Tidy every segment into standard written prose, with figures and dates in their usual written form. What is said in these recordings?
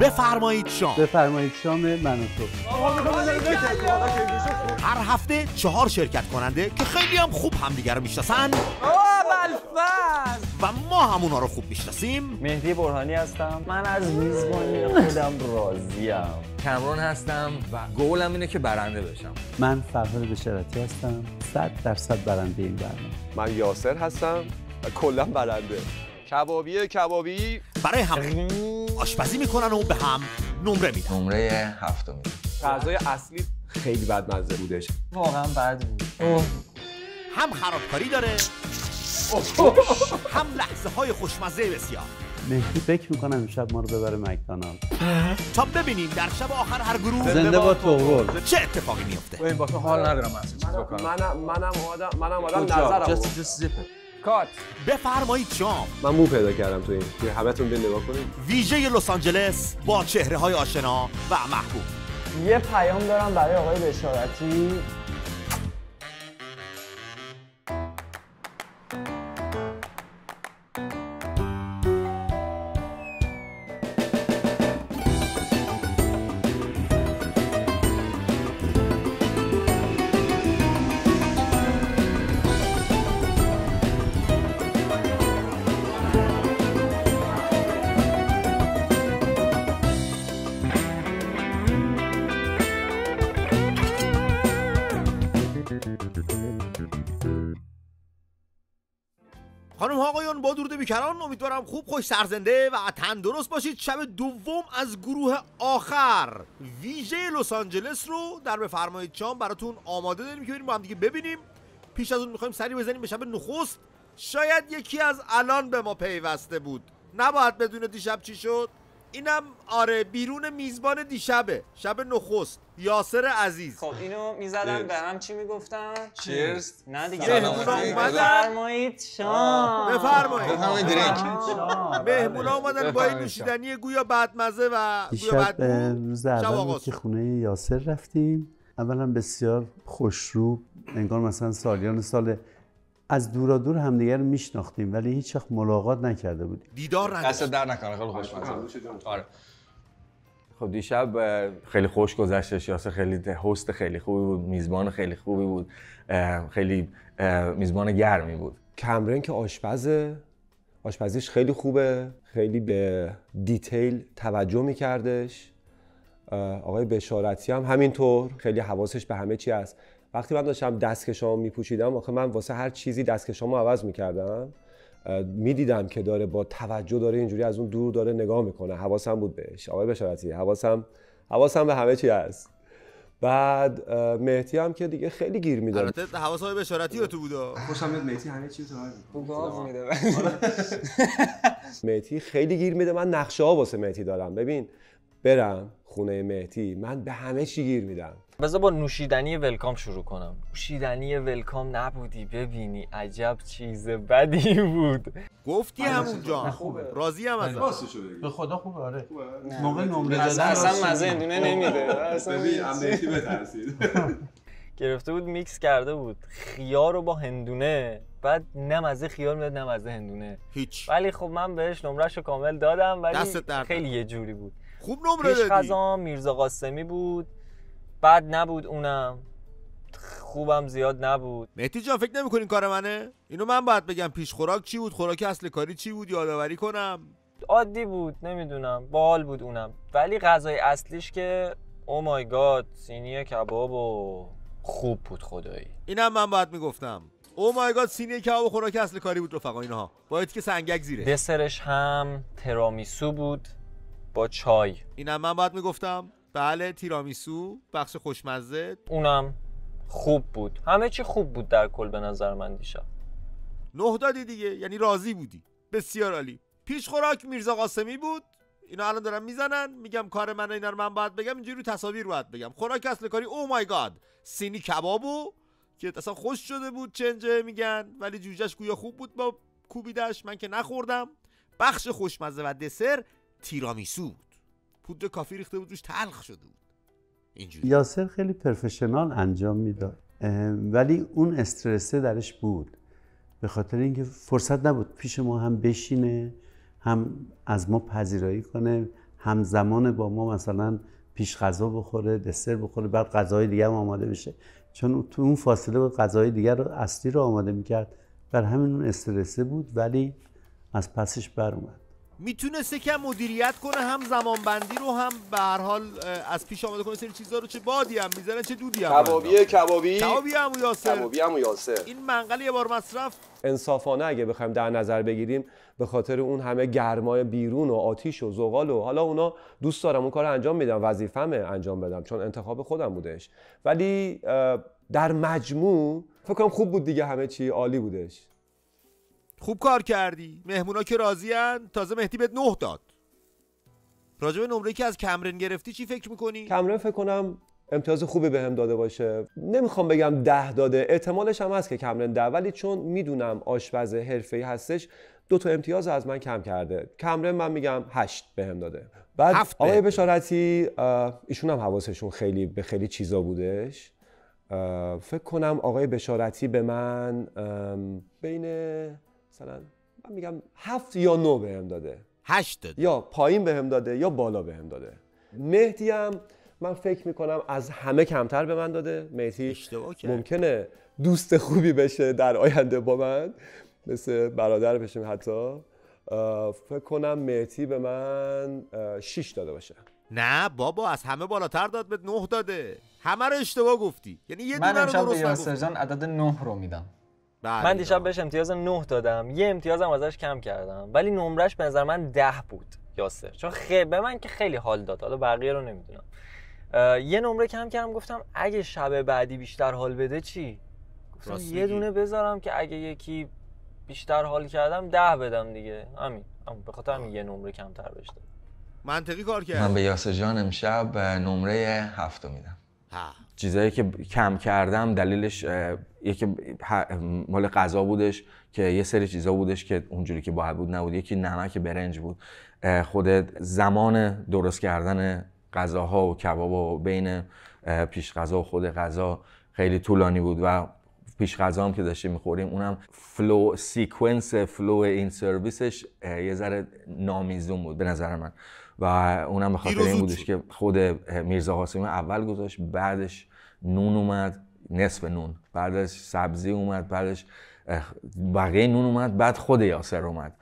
بفرمایید شام. بفرمایید شام من و تو. هر هفته 4 شرکت کننده که خیلی هم خوب همدیگه رو میشناسن و ما همونا رو خوب میشناسیم. مهدی برهانی هستم. من از میزبانی خودم راضیم. کامران هستم و گولم اینه که برنده بشم. من فرهاد بشارتی هستم. 100% برنده این برنامه. من یاسر هستم و کلا برنده. کبابی برای هم آشپزی میکنن و به هم نمره میدن. نمره 7. غذای اصلی خیلی بدمزه بودش. واقعا بد بود. هم خرابکاری داره هم لحظه های خوشمزه بسیار. مهدی فکر میکنم امشب ما رو ببره مکدونالد. تا ببینیم در شب آخر هر گروه زنده با توغل چه اتفاقی میفته. این با تو حال ندارم اصلا چیز بکنم. منم آدم نظرم. کات. بفرمایید شام. من مو پیدا کردم تو این. همتون بیا نگاه کنید. ویژه لس آنجلس با چهره های آشنا و محبوب. یه پیام دارم برای آقای بشارتی. خانم ها آقایان با درود بیکران، امیدوارم خوب خوش سرزنده و تندرست باشید. شب دوم از گروه آخر ویژه لس آنجلس رو در بفرمایید شام براتون آماده داریم که بریم با هم دیگه ببینیم. پیش از اون میخوایم سری بزنیم به شب نخست. شاید یکی از الان به ما پیوسته بود، نباید بدون دیشب چی شد. اینم آره بیرون میزبان دیشبه، شب نخست، یاسر عزیز. خب اینو میزدن به هم چی میگفتن؟ چیرز. نه دیگه. بفرمایید شام. بفرمایید درینک. مهمونا اومدن با این نوشیدنی گویا بدمزه و گویا دیشب بدبو. روز اول بود که خونه یاسر رفتیم. اولا بسیار خوشرو، انگار مثلا سالیان سال از دورا دور همدیگر رو میشناختیم ولی هیچ وقت ملاقات نکرده بودیم. دیدار دست نداشت. در نکنه، خیلی خوشمزه. آره. خب دیشب خیلی خوش گذشتش. یاسر خیلی هست خیلی خوبی بود، میزبان خیلی خوبی بود، خیلی میزبان گرمی بود. کامران که آشپزیش خیلی خوبه، خیلی به دیتیل توجه میکردش. آقای بشارتی هم همینطور، خیلی حواسش به همه چی هست. وقتی من داشتم دستکشامو میپوشیدم، آخه من واسه هر چیزی دستکشامو عوض میکردم، میدیدم که داره با توجه داره اینجوری از اون دور داره نگاه میکنه. حواسم بود بهش. آقای بشارتی حواسم به همه چی هست. بعد مهدی هم که دیگه خیلی گیر میداد. البته حواس های بشارتی به تو بودا. خوشم میاد مهدی همه چی رو گاز میده. مهدی خیلی گیر میده. من نقشه ها واسه مهدی دارم. ببین برم خونه مهدی من به همه چی گیر میدم. بذار با نوشیدنی ولکام شروع کنم. نوشیدنی ولکام نبودی ببینی عجب چیز بدی بود. گفتی همونجا. راضی هم ازش. به خدا خوبه. آره موقع نمره دادن اصلا مزه هندونه نمیده. ببین مهدی بترسید. گرفته بود میکس کرده بود خیار رو با هندونه، بعد نه مزه خیار میداد نه مزه هندونه هیچ. ولی خب من بهش نمرهشو کامل دادم ولی خیلی یه جوری بود. خوب نمره دادی. پیش غذا میرزا قاسمی بود، بد نبود اونم، خوبم زیاد نبود. مهدی جان فکر نمی‌کنی این کار منه؟ اینو من باید بگم پیش خوراک چی بود، خوراک اصل کاری چی بود، یادآوری کنم. عادی بود، نمیدونم، باحال بود اونم، ولی غذای اصلیش که او مای گاد سینی کباب و خوب بود خدایی. اینم من باید میگفتم. او مای گاد سینی کباب و خوراک اصل کاری بود رفقا اینها. باید که سنگک زیره. دسرش هم ترامیسو بود با چای. اینم من باید میگفتم. بله تیرامیسو، بخش خوشمزه. اونم خوب بود. همه چی خوب بود در کل به نظر من دیشب. 9 دادی دیگه، یعنی راضی بودی. بسیار عالی. پیش خوراک میرزا قاسمی بود. اینا الان دارن میزنن، میگم کار منه، اینا رو من باید بگم، اینجوری رو تصاویر باید بگم. خوراک اصل کاری او مای گاد سینی کبابو که اصلا خوش شده بود چنجه میگن، ولی جوجهش گویا خوب بود با کوبیدش، من که نخوردم. بخش خوشمزه و دسر تیرامیسو بود. پودر کافی ریخته بود روش، تلخ شده بود. اینجوری. یاسر خیلی پرفشنال انجام میداد ولی اون استرسه درش بود، به خاطر اینکه فرصت نبود پیش ما هم بشینه هم از ما پذیرایی کنه همزمان با ما مثلا پیش غذا بخوره، دسر بخوره، بعد غذای دیگه هم آماده بشه، چون تو اون فاصله با غذای دیگر رو اصلی رو آماده میکرد. بر همین اون استرسه بود ولی از پسش بر اومد. میتونسته که مدیریت کنه، هم زمانبندی رو، هم به هر حال از پیش آماده کنه سری چیزا رو. چه بادی هم میزنه چه دودی هم کبابی عمو یاسر این منقل یه بار مصرف. انصافانه اگه بخوایم در نظر بگیریم، به خاطر اون همه گرمای بیرون و آتیش و زغال و حالا اونا دوست دارم اون کار انجام میدم، وظیفمه انجام بدم چون انتخاب خودم بودش، ولی در مجموع فکر کنم خوب بود دیگه، همه چی عالی بودش. خوب کار کردی. مهمونا که راضین. تازه مهدی بهت 9 داد. راجع به نمره‌ای که از کمرن گرفتی چی فکر می‌کنی؟ کمرن فکر کنم امتیاز خوبی بهم داده باشه. نمیخوام بگم 10 داده، احتمالش هم هست که کمرن 10، ولی چون میدونم آشپز حرفه‌ای هستش 2 تا امتیاز از من کم کرده. کمرن من میگم 8 بهم داده. بعد آقای بشارتی ایشون هم حواسشون خیلی به خیلی چیزا بودش. فکر کنم آقای بشارتی به من بین مثلا من میگم 7 یا 9 بهم داده. 8 داده. یا پایین بهم داده یا بالا بهم داده. مهدی هم من فکر میکنم از همه کمتر به من داده. مهدی ممکنه دوست خوبی بشه در آینده با من، مثل برادر بشیم حتی. فکر کنم مهدی به من 6 داده باشه. نه بابا، از همه بالاتر داد، به 9 داده. همه رو اشتباه گفتی. یعنی یه دونه رو درست من نگفتی. امشب به یاسر جان عدد 9 رو میدم. من دیشب بهش امتیاز 9 دادم، یه امتیازم ازش کم کردم، ولی نمرش به نظر من 10 بود یاسر، چون به من که خیلی حال داد، حالا بقیه رو نمیدونم. یه نمره کم کردم، گفتم اگه شب بعدی بیشتر حال بده چی؟ گفتم یه دونه بذارم که اگه یکی بیشتر حال کردم 10 بدم دیگه. همین به خاطر همین یه نمره کمتر بهش دادم. منطقی کار کرد. من به یاسر جان امشب نمره 7 میدم. چیزایی که کم کردم دلیلش یکی مال غذا بودش که یه سری چیزا بودش که اونجوری که باید بود نبود. یکی نمک برنج بود. خود زمان درست کردن غذاها و کبابا و بین پیش غذا و خود غذا خیلی طولانی بود و پیش غذا هم که داشتیم می‌خوریم اونم فلو سیکونس فلو این سرویسش یه ذره نامیزون بود به نظر من و اونم به خاطر این بودش که خود میرزا قاسمی اول گذاشت، بعدش نون اومد، نصف نون، بعدش سبزی اومد، بعدش بقیه نون اومد، بعد خود یاسر اومد،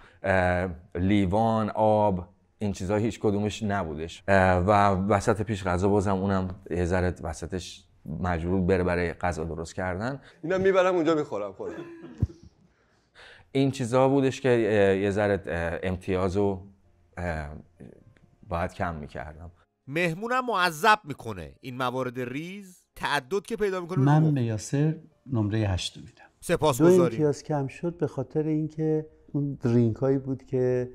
لیوان، آب، این چیزا هیچ کدومش نبودش و وسط پیش غذا بازم اونم یه ذره وسطش مجبور بره برای غذا درست کردن. اینا میبرم اونجا میخورم خودم. این چیزا بودش که یه ذره امتیازو باید کم میکردم. مهمونم معذب میکنه این موارد ریز تعدد که پیدا میکنه. من به یاسر نمره 8 میدم. سپاسگزاریم. 2 امتیاز کم شد به خاطر اینکه اون درینک هایی بود که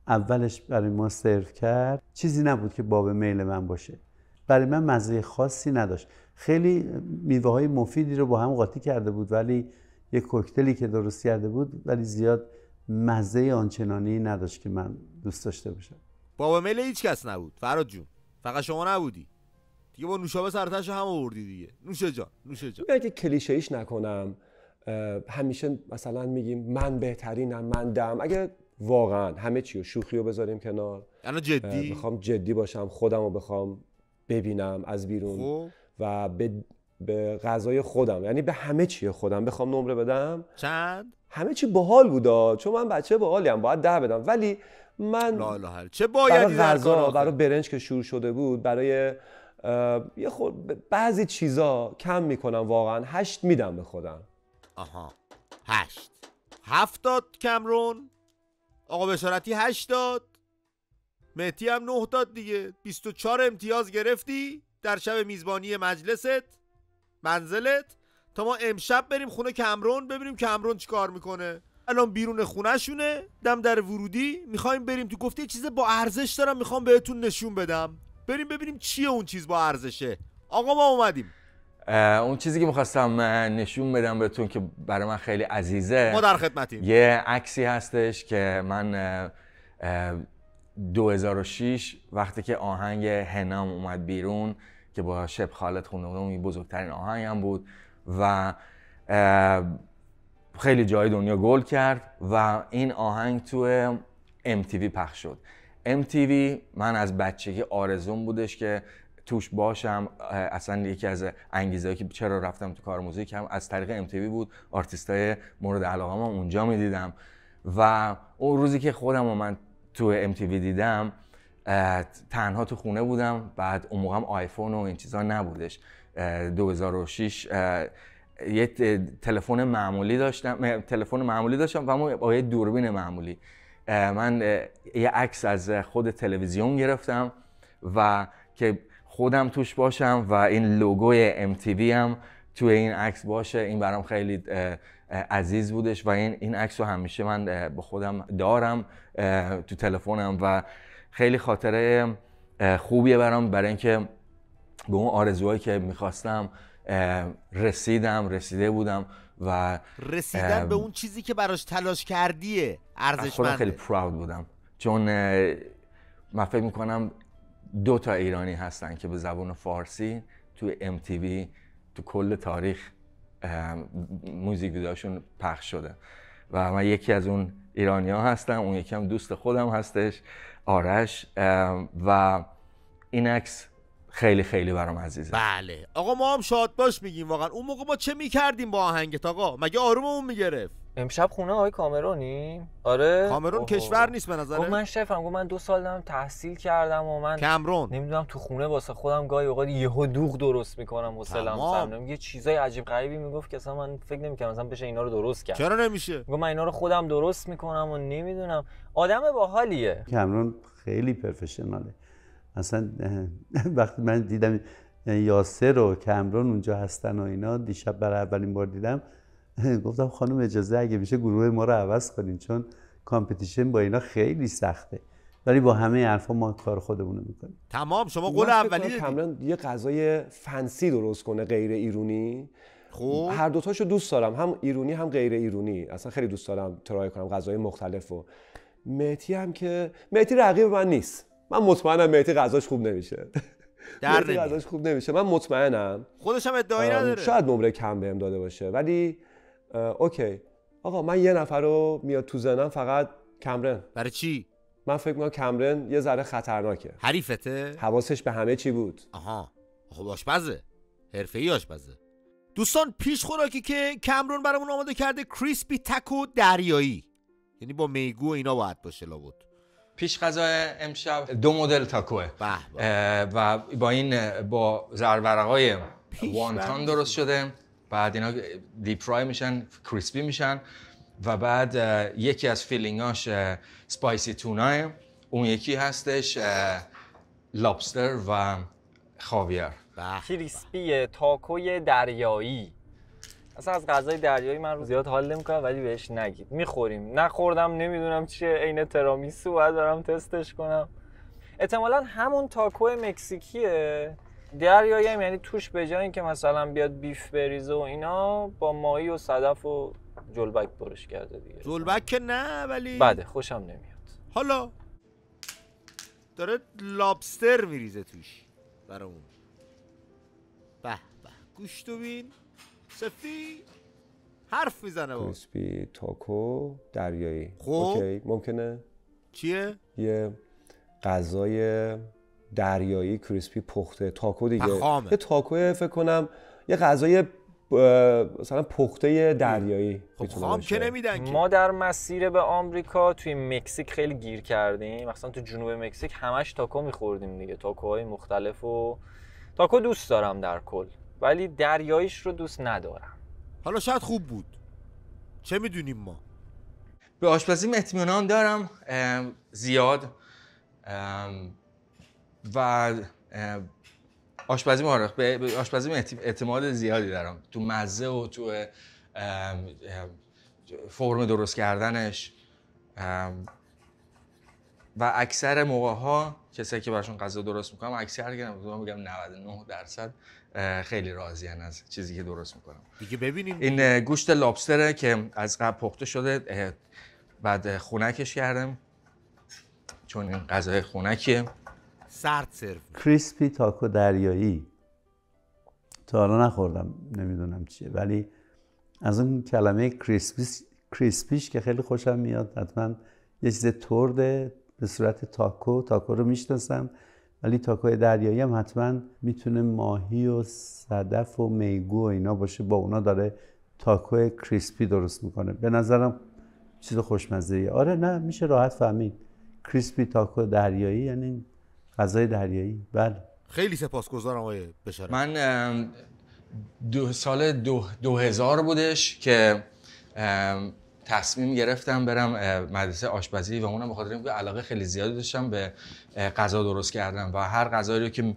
اولش برای ما سرو کرد چیزی نبود که باب میل من باشه. برای من مزه خاصی نداشت. خیلی میوه های مفیدی رو با هم قاطی کرده بود ولی یه کوکتلی که درست کرده بود ولی زیاد مزه آنچنانی نداشت که من دوست داشته باشم. باب میل هیچ کس نبود فراد جون، فقط شما نبودی دیگه. با نوشابه سرتاشو هم آوردی دیگه. نوشه جان اگه کلیشه‌ایش نکنم همیشه مثلا میگیم من بهترینم، من دم. اگه واقعا همه چی رو شوخی رو بذاریم کنار، یعنی جدی بخوام جدی باشم، خودم رو بخوام ببینم از بیرون و به غذای خودم، یعنی به همه چی خودم بخوام نمره بدم، چند؟ همه چی باحال بودا، چون من بچه باحالیم باید 10 بدم، ولی من لا چه بایدی در غذا، برای برنج که شور شده بود، برای یه بعضی چیزا کم میکنم واقعا. 8 میدم به خودم. آها 8. 7 داد کمرون، آقا بشارتی 8 داد، مهدی هم 9 داد دیگه. 24 امتیاز گرفتی در شب میزبانی منزلت تا ما امشب بریم خونه کمرون ببینیم کمرون چی کار میکنه. الان بیرون خونه شونه، دم در ورودی، میخوایم بریم تو. گفته یه چیز با ارزش دارم میخوام بهتون نشون بدم، بریم ببینیم چیه اون چیز با ارزشه. آقا ما اومدیم. اون چیزی که میخواستم نشون بدم بهتون که برای من خیلی عزیزه، ما در خدمتیم. یه عکسی هستش که من 2006 وقتی که آهنگ هنام اومد بیرون که با شب خالد خونده بودم، این بزرگترین آهنگم بود و خیلی جای دنیا گل کرد و این آهنگ تو MTV پخش شد. MTV من از بچگی آرزوم بودش که توش باشم. اصلا یکی از انگیزه‌ای که چرا رفتم تو کار موزیک هم از طریق MTV بود. آرتیستای مورد علاقه‌ام اونجا می‌دیدم و اون روزی که خودم و من تو MTV دیدم تنها تو خونه بودم. بعد اون موقع هم آیفون و این چیزا نبودش. 2006 یه تلفن معمولی داشتم و با یه دوربین معمولی. من یه عکس از خود تلویزیون گرفتم و که خودم توش باشم و این لوگوی MTV هم توی این عکس باشه. این برام خیلی عزیز بودش و این عکس رو همیشه من با خودم دارم تو تلفنم و خیلی خاطره خوبیه برای اینکه به اون آرزوهایی که میخواستم رسیده بودم و رسیدن به اون چیزی که براش تلاش کردیه ارزشمنده. خودم خیلی پراود بودم چون من فکر میکنم 2 تا ایرانی هستن که به زبان فارسی توی MTV تو کل تاریخ موزیک ویدیوهاشون پخش شده و من یکی از اون ایرانی‌ها هستم. اون یکی هم دوست خودم هستش، آرش، و این عکس خیلی خیلی برام عزیزه. بله آقا ما هم شاد باش میگیم. واقعا اون موقع ما چه میکردیم با آهنگت آقا؟ مگه آروممون میگرفت؟ امشب خونه آقای کامرونی؟ آره کامرون کشور نیست به نظره؟ من شفم من 2 سال دارم تحصیل کردم و من کامرون نمیدونم تو خونه واسه خودم گاهی اوقات یهو دوغ درست میکنم و سلام یه چیزای عجیب غریبی میگفت که اصلا من فکر نمی‌کردم مثلا بشه اینا رو درست کرد. چرا نمیشه؟ میگم من اینا رو خودم درست میکنم و نمیدونم. آدم باحالیه. کامرون خیلی پروفشناله. اصلا وقتی من دیدم یاسر و کامرون اونجا هستن و اینا، دیشب برای اولین بار دیدم، گفتم خانم اجازه اگه میشه گروه ما رو عوض کنین چون کامپتیشن با اینا خیلی سخته، ولی با همه حرفا ما کار خودمون رو میکنیم. تمام. شما قول اولی دیدی کامرون یه غذای فنسی درست کنه غیر ایرانی. خب هر دوتاشو دوست دارم، هم ایرانی هم غیر ایرانی. اصلا خیلی دوست دارم ترای کنم غذای مختلفو. مهدی هم که مهدی رقیب من نیست. من مطمئنم مهدی غذاش خوب نمیشه. مهدی غذاش خوب نمیشه. من مطمئنم. خودش هم ادعایی نداره. شاید نمره کم بهم داده باشه ولی اوکی. آقا من یه نفر رو میاد تو ذهنم، فقط کامرون. برای چی؟ من فکر می‌کنم کامرون یه ذره خطرناکه. حریفته؟ حواسش به همه چی بود. آها. خب آشپزه. حرفه‌ای آشپزه. دوستان پیش خوراکی که کامرون برامون آماده کرده کریسپی تاکو دریایی. یعنی با میگو اینا باید باشه لابد. پیش غذای امشب 2 مدل تاکوه و با زرورقای وانتان درست شده. بعد اینا دیپ فرای میشن، کریسپی میشن و بعد یکی از فیلینگاش سپایسی تونای، اون یکی هستش لابستر و خاویر. کریسپی تاکوی دریایی. اصلا از غذای دریایی من زیاد حال نمیکنم ولی بهش نگید. میخوریم. نخوردم نمیدونم چیه، عین ترامیسو بعد دارم تستش کنم. احتمالاً همون تاکو مکزیکیه. دریایی هم یعنی توش به جای اینکه مثلا بیاد بیف بریزه و اینا با ماهی و صدف و جلبک برش کرده دیگه. جلبک که نه ولی بده خوشم نمیاد. حالا داره لابستر میریزه توش برامون. به به گوشتو بین سفی حرف میزنه با کریسپی تاکو دریایی. خب اوکی ممکنه چیه؟ یه غذای دریایی کریسپی پخته. تاکو دیگه پخامه. یه تاکو فکر کنم یه غذای مثلا پخته دریایی. خب خام که نمیدن که. ما در مسیر به آمریکا توی مکزیک خیلی گیر کردیم. مثلا تو جنوب مکزیک همش تاکو میخوردیم دیگه، تاکوهای مختلف و تاکو دوست دارم در کل ولی دریاییش رو دوست ندارم. حالا شاید خوب بود، چه میدونیم ما. به آشپزیم اطمینان دارم زیاد و آشپزی به آشپزی اعتماد زیادی دارم تو مزه و تو فرم درست کردنش و اکثر موقع ها کسایی که براشون غذا درست میکنم اکثر میگم 99% خیلی راضین از چیزی که درست میکنم. دیگه ببینیم این گوشت لابستره که از قبل پخته شده، بعد خنکش کردم چون این غذای خنکیه. سرد سرو. کریسپی تاکو دریایی تا حالا نخوردم، نمیدونم چیه، ولی از اون کلمه کریسپیش که خیلی خوشم میاد. حتما یه چیز ترده به صورت تاکو رو میشناسم، ولی تاکوی دریایی هم حتما میتونه ماهی و صدف و میگو و اینا باشه، با اونا داره تاکو کریسپی درست میکنه. به نظرم چیز خوشمزه‌ایه. آره نه میشه راحت فهمید کریسپی تاکو دریایی یعنی غذای دریایی. بله خیلی سپاسگزارم آقای بشارت. من سال 2000 بودش که تصمیم گرفتم برم مدرسه آشپزی و اونم به خاطر اینکه علاقه خیلی زیادی داشتم به غذا درست کردن و هر غذایی رو که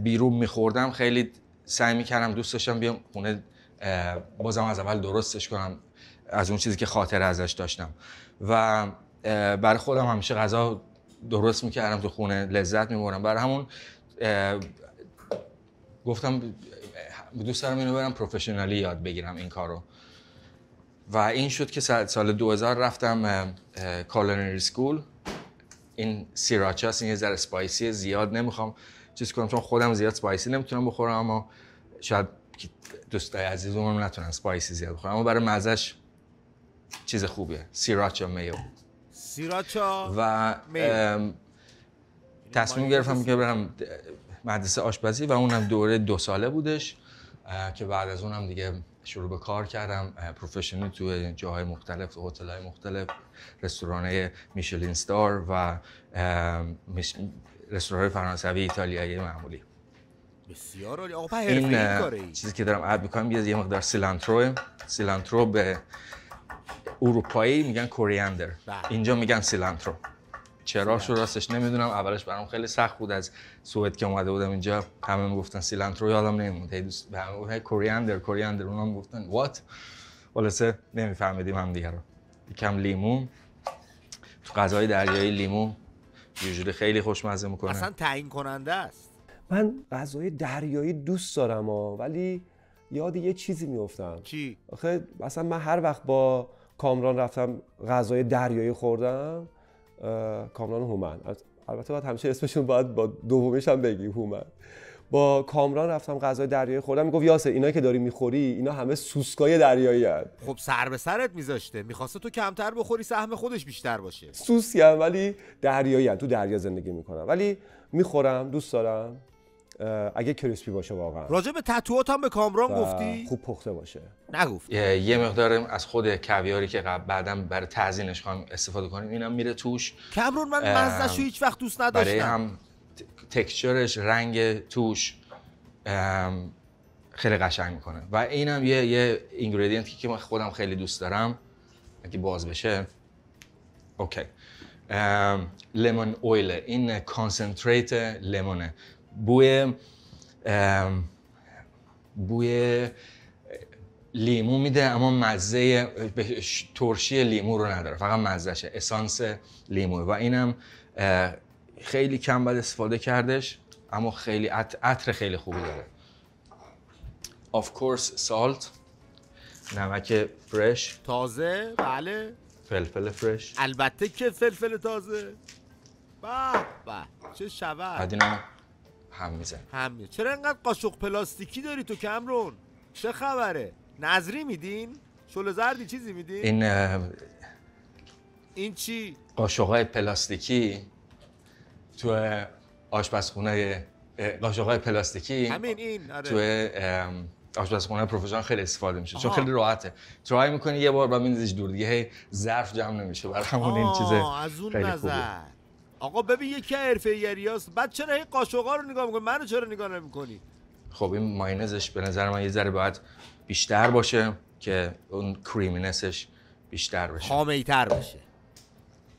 بیرون می‌خوردم خیلی سعی می‌کردم دوست داشتم بیام خونه بازم از اول درستش کنم از اون چیزی که خاطره ازش داشتم و برای خودم همیشه غذا درست می‌کردم تو خونه، لذت می‌بردم. برای همون گفتم دوست دارم اینو برم پروفشنالی یاد بگیرم این کارو و این شد که سال 2000 رفتم کالینری سکول. این سیراچاست، این یه ذره اسپایسی زیاد نمیخوام چیز کنم چون خودم زیاد اسپایسی نمیتونم بخورم، اما شاید دوستای عزیزمون نتونن اسپایسی زیاد بخورن، اما برای مزهش چیز خوبیه. سیراچا میو و تصمیم گرفتم که برم مدرسه آشپزی و اونم دوره 2 ساله بودش که بعد از اونم دیگه شروع به کار کردم پروفشنال تو جاهای مختلف، تو هتل‌های مختلف، رستوران‌های میشلین استار و رستوران‌های فرانسوی ایتالیایی معمولی. بسیار عالی. آقا حرفه‌ای کاری. چیزی که دارم اد می‌کنم یه مقدار سیلانترو به اروپایی میگن کوریاندر، اینجا میگن سیلانترو. چراشو راستش نمیدونم، اولش برام خیلی سخت بود. از سوئد که اومده بودم اینجا همه میگفتن سیلانترو، یادم نمیموند، هی دوست به همه گفتن کوریاندر، اونا میگفتن وات، خلاصه نمیفهمیدیم هم دیگه رو. یکم لیمو تو غذای دریایی، لیمو یه خیلی خوشمزه میکنه، اصلا تعیین کننده است. من غذای دریایی دوست دارم ولی یاد یه چیزی میافتم. چی؟ آخه مثلا من هر وقت با کامران رفتم غذای دریایی خوردم، کامران هومن، البته باید همیشه اسمشون باید با دومیش هم بگیم هومن، با کامران رفتم غذای دریایی خوردم، میگفت یاسر اینا که داری میخوری اینا همه سوسکای دریایی هست. خب سر به سرت میذاشته، میخواسته تو کمتر بخوری سهم خودش بیشتر باشه. سوسی هم ولی دریایی هم، تو دریا زندگی میکنم ولی میخورم، دوست دارم اگه کریسپی باشه. واقعا راجع به تتوات هم به کامران گفتی؟ خوب پخته باشه. نگفت. یه مقدار از خود کویاری که بعداً برای تزیینش خواهیم استفاده کنیم اینم میره توش. کامران من مزه‌شو هیچ وقت دوست نداشتم. برای هم تکسچرش، رنگ توش خیلی قشنگ میکنه و اینم یه اینگریدینتی که من خودم خیلی دوست دارم اگه باز بشه. اوکی. لیمون اویل، این کانسنتریت لیمونه، بوی لیمو میده اما مزه ترشی لیمو رو نداره، فقط مزهشه، اسانس لیمو و اینم خیلی کم باید استفاده کردش اما خیلی عطر خیلی خوبی داره. of course salt، نمک فرش تازه، بله، فلفل فرش، البته که فلفل تازه. به به چه شود. بعد اینم هم میزن. چرا اینقدر قاشق پلاستیکی داری تو کامرون؟ چه خبره؟ نظری میدین؟ شل زردی چیزی میدین؟ این چی؟ قاشق‌های پلاستیکی تو آشپزخونه، قاشق‌های پلاستیکی همین این، آره. تو آشپزخونه پروفشنال خیلی استفاده میشه چون خیلی راحته، ترای میکنی یه بار بعد میندازیش دور، دیگه هی ظرف جمع نمیشه. برای همون این چیز از اون خیلی نظر خوبه. آقا ببین یکی حرفه‌ای‌است، بعد چرا این قاشق‌ها رو نگاه می‌کنی، منو چرا نگاه نمی‌کنی؟ خب این مایونزش به نظر من یه ذره باید بیشتر باشه که اون کریمینسش بیشتر بشه، خامه‌ای‌تر بشه.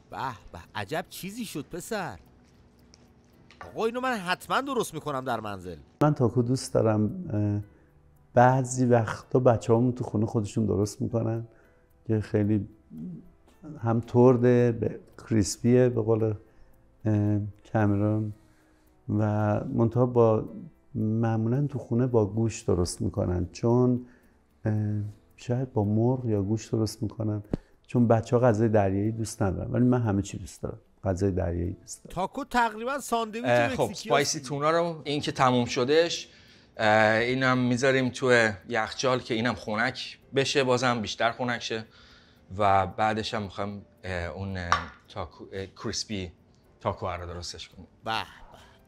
به به عجب چیزی شد پسر. آقا اینو من حتما درست میکنم در منزل. من تاکو دوست دارم. بعضی وقتا بچه‌هامون تو خونه خودشون درست میکنن که خیلی هم ترده، کریسپیه به قول کامرون و منتها با معمولا تو خونه با گوشت درست میکنن، چون شاید با مرغ یا گوشت درست میکنن، چون بچه‌ها غذای دریایی دوست ندارن ولی من همه چی دوست دارم، غذای دریایی دوست دارم. تاکو تقریبا ساندویچ مکزیکی. خب سپایسی تونا رو این که تموم شدش اینم میذاریم تو یخچال که اینم خنک بشه، بازم بیشتر خنک شه و بعدش هم میخوام اون کریسپی تاکو رو درستش کنیم. به به،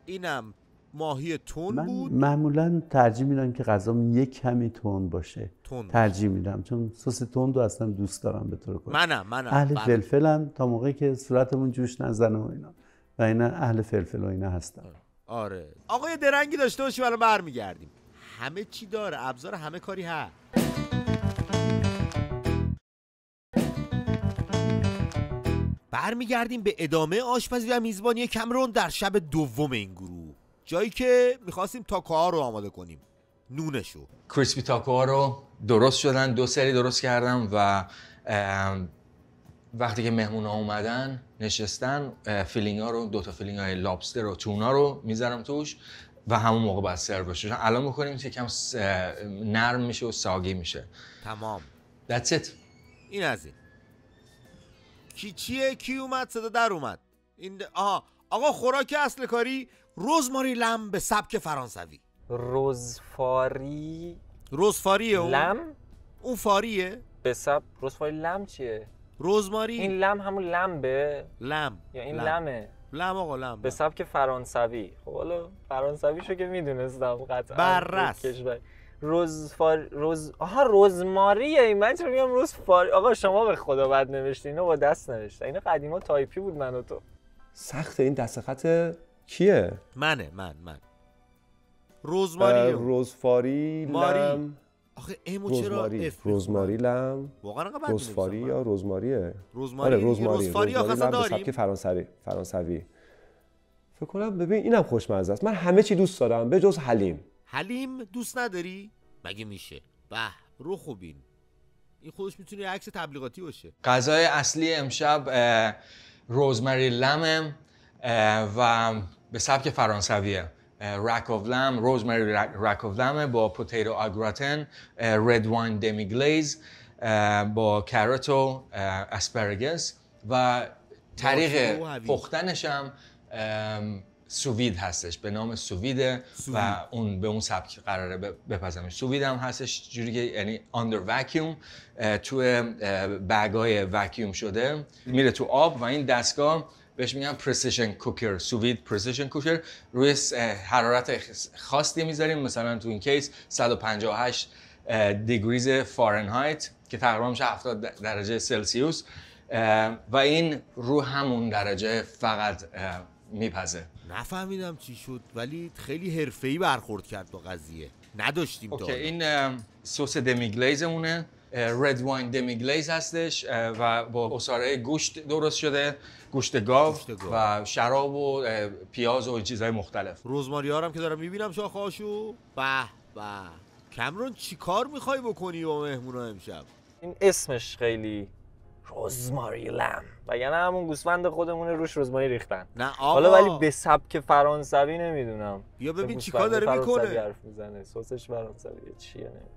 اینم ماهی تون من بود. معمولا ترجیح میدم که غذام یک کمی تند باشه. ترجیح میدم چون سس تند رو اصلا دوست دارم به طور کلی. منم اهل فلفلم تا موقعی که صورتمون جوش نزنه و اینا، و اینا اهل فلفل و اینا هستن. آره آقای درنگی داشته باشیم الان برمیگردیم. همه چی داره، ابزار همه کاری هست. برمیگردیم به ادامه آشپزی و میزبانی کامرون در شب دوم این گروه، جایی که میخواستیم تاکوها رو آماده کنیم، نونشو. کریسپی تاکوها رو درست شدن، 2 سری درست کردم و وقتی که مهمون ها اومدن نشستن، فیلینگ ها رو 2 تا فیلینگ های لابستر و تونا رو میذارم توش و همون موقع باید سرو بشه. چون الان میکنیم که کم نرم میشه و ساگی میشه. تمام. That's it. این از این. کی اومد؟ صدا در اومد. آقا خوراک اصل کاری رزماری لم به سبک فرانسوی. رزفاریه اون؟ لم؟ اون فاریه؟ به سبک رزفاری لم چیه؟ رزماری. این لم همون لمبه؟ لم. یا این لمه؟ لم آقا لم. به سبک فرانسوی. خب حالا فرانسویشو که میدونستم قطعا. بررس. رزماریه. من چرا میگم رزفاری؟ آقا شما به خدا بد نوشتی، اینو با دست نوشته. اینا قدیما تایپی بود من و تو. سخت. این دست خط کیه؟ من رزماریه. رزفاری لم. آخه ایمو چرا اف؟ رزماری لم. واقعا انقدر بد رزفاری یا رزماریه؟ رزماری آخه لم به سبک فرانسوی. فکر کنم ببین اینم خوشمزه است. من همه چی دوست دارم به جز حلیم. حلیم دوست نداری؟ مگه میشه؟ به رو خوبین. این خودش میتونه عکس تبلیغاتی باشه. غذای اصلی امشب روزمری لم و به سبک فرانسویه. رک آف لم، روزمری رک آف لم با پوتیتو آگراتن، رد واین دمی گلیز با کاروت و اسپارگس و طریق پختنش هم سووید هستش، به نام سوویده و اون به اون سبک قراره بپزمش. سووید هم هستش جوری که یعنی آندر وکیوم، تو بگای وکیوم شده میره تو آب و این دستگاه بهش میگن پرسیژن کوکر، سووید پرسیژن کوکر. روی حرارت خاصی میذاریم، مثلا تو این کیس 158 دیگریز فارنهایت که تقریبا میشه 70 درجه سلسیوس و این رو همون درجه فقط میپزه. نفهمیدم چی شد ولی خیلی حرفه‌ای برخورد کرد با قضیه. نداشتیم تا این سس دمی گلیزمونه، رد واین دمی گلیز هستش و با عصاره گوشت درست شده، گوشت گاو و شراب و پیاز و چیزهای مختلف. رزماری ها هم که دارم میبینم شاخه‌هاشو. به به. کامرون چی کار میخوای بکنی با مهمونا امشب؟ این اسمش خیلی رزماری لم، وگرنه همون گوسفند خودمونه روش رزماری ریختن. نه آقا. حالا ولی به سبک فرانسوی نمیدونم. بیا ببین چیکار داره میکنه. فرانسوی حرف میزنه، سسش فرانسویه چیه نمیدونم.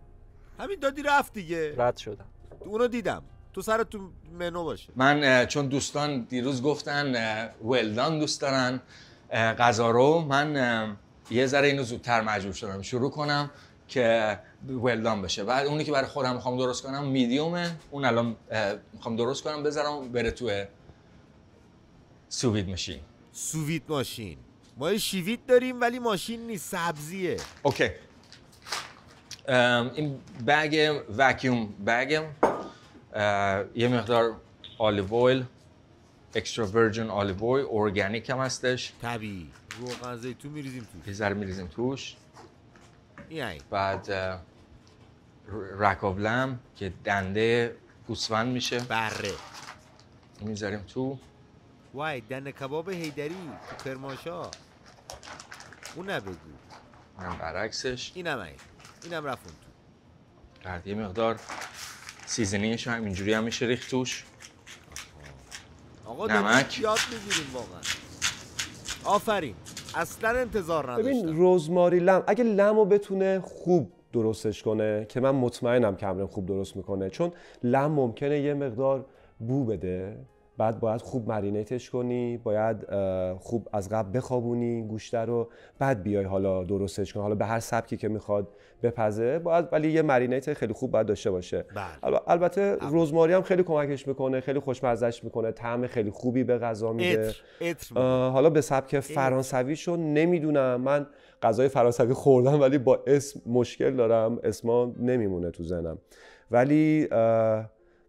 همین دادی رفت دیگه. رد شدم. اونو دیدم. تو سرت تو منو باشه. من چون دوستان دیروز گفتن ولدان دوست دارن غذا رو، من یه ذره اینو زودتر مجبور شدم شروع کنم که ولدان بشه. بعد اونی که برای خودم میخوام درست کنم میدیومه، اون الان میخوام درست کنم بذارم بره تو سووید ماشین. سووید ماشین. ما شیویت داریم ولی ماشین نیست، سبزیه. اوکی. این بگ وکیوم بگم، یه مقدار آلیو اویل، اکسترا ورجن آلیو اویل، ارگانیک هم هستش، طبیعی. روغن زیتون میریزیم توش. یه ذره میریزیم توش. این بعد رک آف لم که دنده گوسفند میشه، بره میذاریم تو. وای دنده کباب حیدری تو کرمانشاه. اون نبگو. اینم برعکسش. اینم رفتون تو. بعد یه مقدار سیزنینگش هم اینجوری هم میشه ریخت توش. آقا نمک. یاد میگیریم واقعا. آفرین. اصلا انتظار نداشتم. ببین رزماری لم، اگه لمو بتونه خوب درستش کنه که من مطمئنم کامرون خوب درست میکنه، چون لم ممکنه یه مقدار بو بده بعد باید خوب مرینیتش کنی، باید خوب از قبل بخوابونی گوشت رو، بعد بیای حالا درستش کنی، حالا به هر سبکی که میخواد بپزه باید، ولی یه مرینیت خیلی خوب باید داشته باشه. البته رزماری هم خیلی کمکش میکنه، خیلی خوشمزهش میکنه، طعم خیلی خوبی به غذا میده. حالا به سبک فرانسویشو نمیدونم، من غذای فرانسوی خوردم ولی با اسم مشکل دارم، اسما نمیمونه تو ذهنم، ولی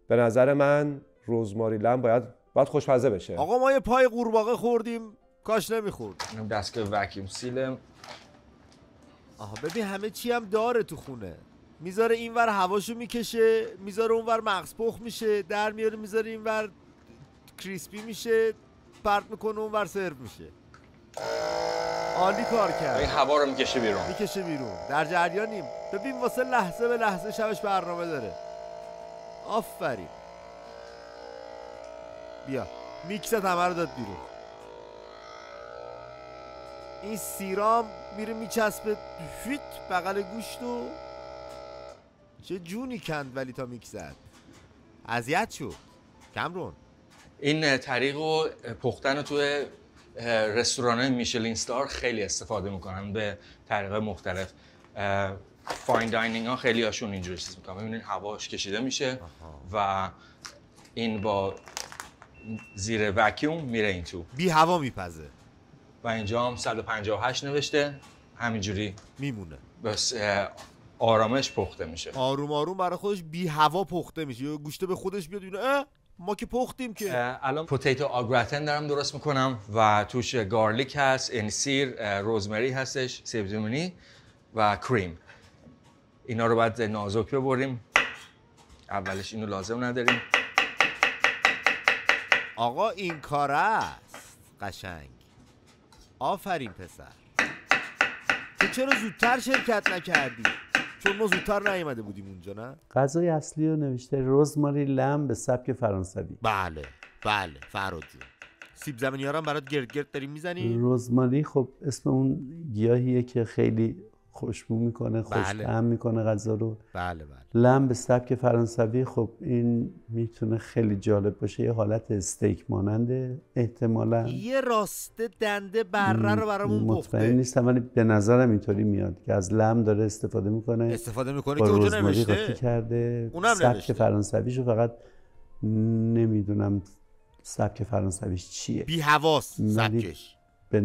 به نظر من رزماری لم باید خوشمزه بشه. آقا ما یه پای قورباغه خوردیم کاش نمیخورد. اینم دستگاه وکیوم سیلم. آها ببین همه چی هم داره تو خونه، میذاره اینور هواشو میکشه، میذاره اونور مغز پخ میشه، در میاره میذاره اینور کریسپی میشه، پرت میکنه اونور سرو میشه. عالی کار کرد. این هوا رو میکشه بیرون. در جریانیم. ببین واسه لحظه به لحظه شبش برنامه داره. آفرین. بیا میکست همه رو داد بیرون. این سیرام میره میچسبه فیت بغل گوشت و چه جونی کند ولی تا میکسد اذیت شد. کامرون این طریقو پختن توی رستوران میشلین ستار خیلی استفاده میکنن به طریق مختلف. فاین داینینگ ها خیلی هاشون اینجوری چیز میکنن. ببینید هواش کشیده میشه و این با زیر وکیوم میره این تو بی هوا میپزه و اینجا هم 158 نوشته همینجوری میمونه، بس آرامش پخته میشه، آروم آروم برای خودش بی هوا پخته میشه. یا گوشته به خودش بیاد ببینه ما که پختیم که. الان پوتیتو آگراتن دارم درست میکنم و توش گارلیک هست، انسیر، روزمری هستش، سیب زمینی و کریم. اینا رو باید نازک ببریم. اولش اینو لازم نداریم. آقا این کار است قشنگ. آفرین پسر. تو چرا زودتر شرکت نکردی؟ چون ما زودتر نیومده بودیم اونجا. نه غذای اصلی رو نوشته رزماری لم به سبک فرانسوی. بله فراد جون. سیب زمینی ها رو هم برات گرد گرد داریم میزنیم. رزماری خب اسم اون گیاهیه که خیلی خوشبو میکنه، خوش طعم میکنه غذا رو. بله لم به سبک فرانسوی خب این میتونه خیلی جالب باشه، یه حالت استیک ماننده احتمالاً. یه راسته دنده بره رو برامون پخته. مطمئن نیستم ولی به نظرم اینطوری میاد که از لم داره استفاده میکنه که اونجا نوشته قاطی کرده. اونم سبک فرانسویشو فقط نمیدونم سبک فرانسویش چیه. بی هواست سبکش. به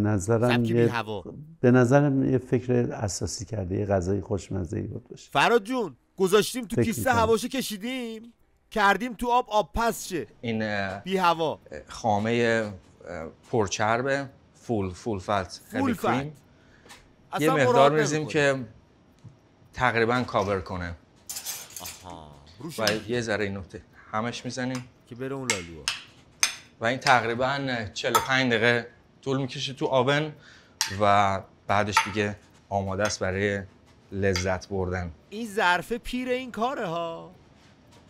نظرم یه فکر اساسی کرده، یه غذای خوشمزه‌ای بود باشه. فراد جون گذاشتیم تو کیسه، هواشو کشیدیم کردیم تو آب پس شه. این بی هوا خامه پرچربه، فول فت خیلی کریم. یه مقدار می‌ریزیم که تقریبا کاور کنه. و یه ذره اینو همش میزنیم که بره اون لالوها. و این تقریبا 45 دقیقه طول میکشه تو آون و بعدش دیگه آماده است برای لذت بردن. این ظرف پیر این کاره ها،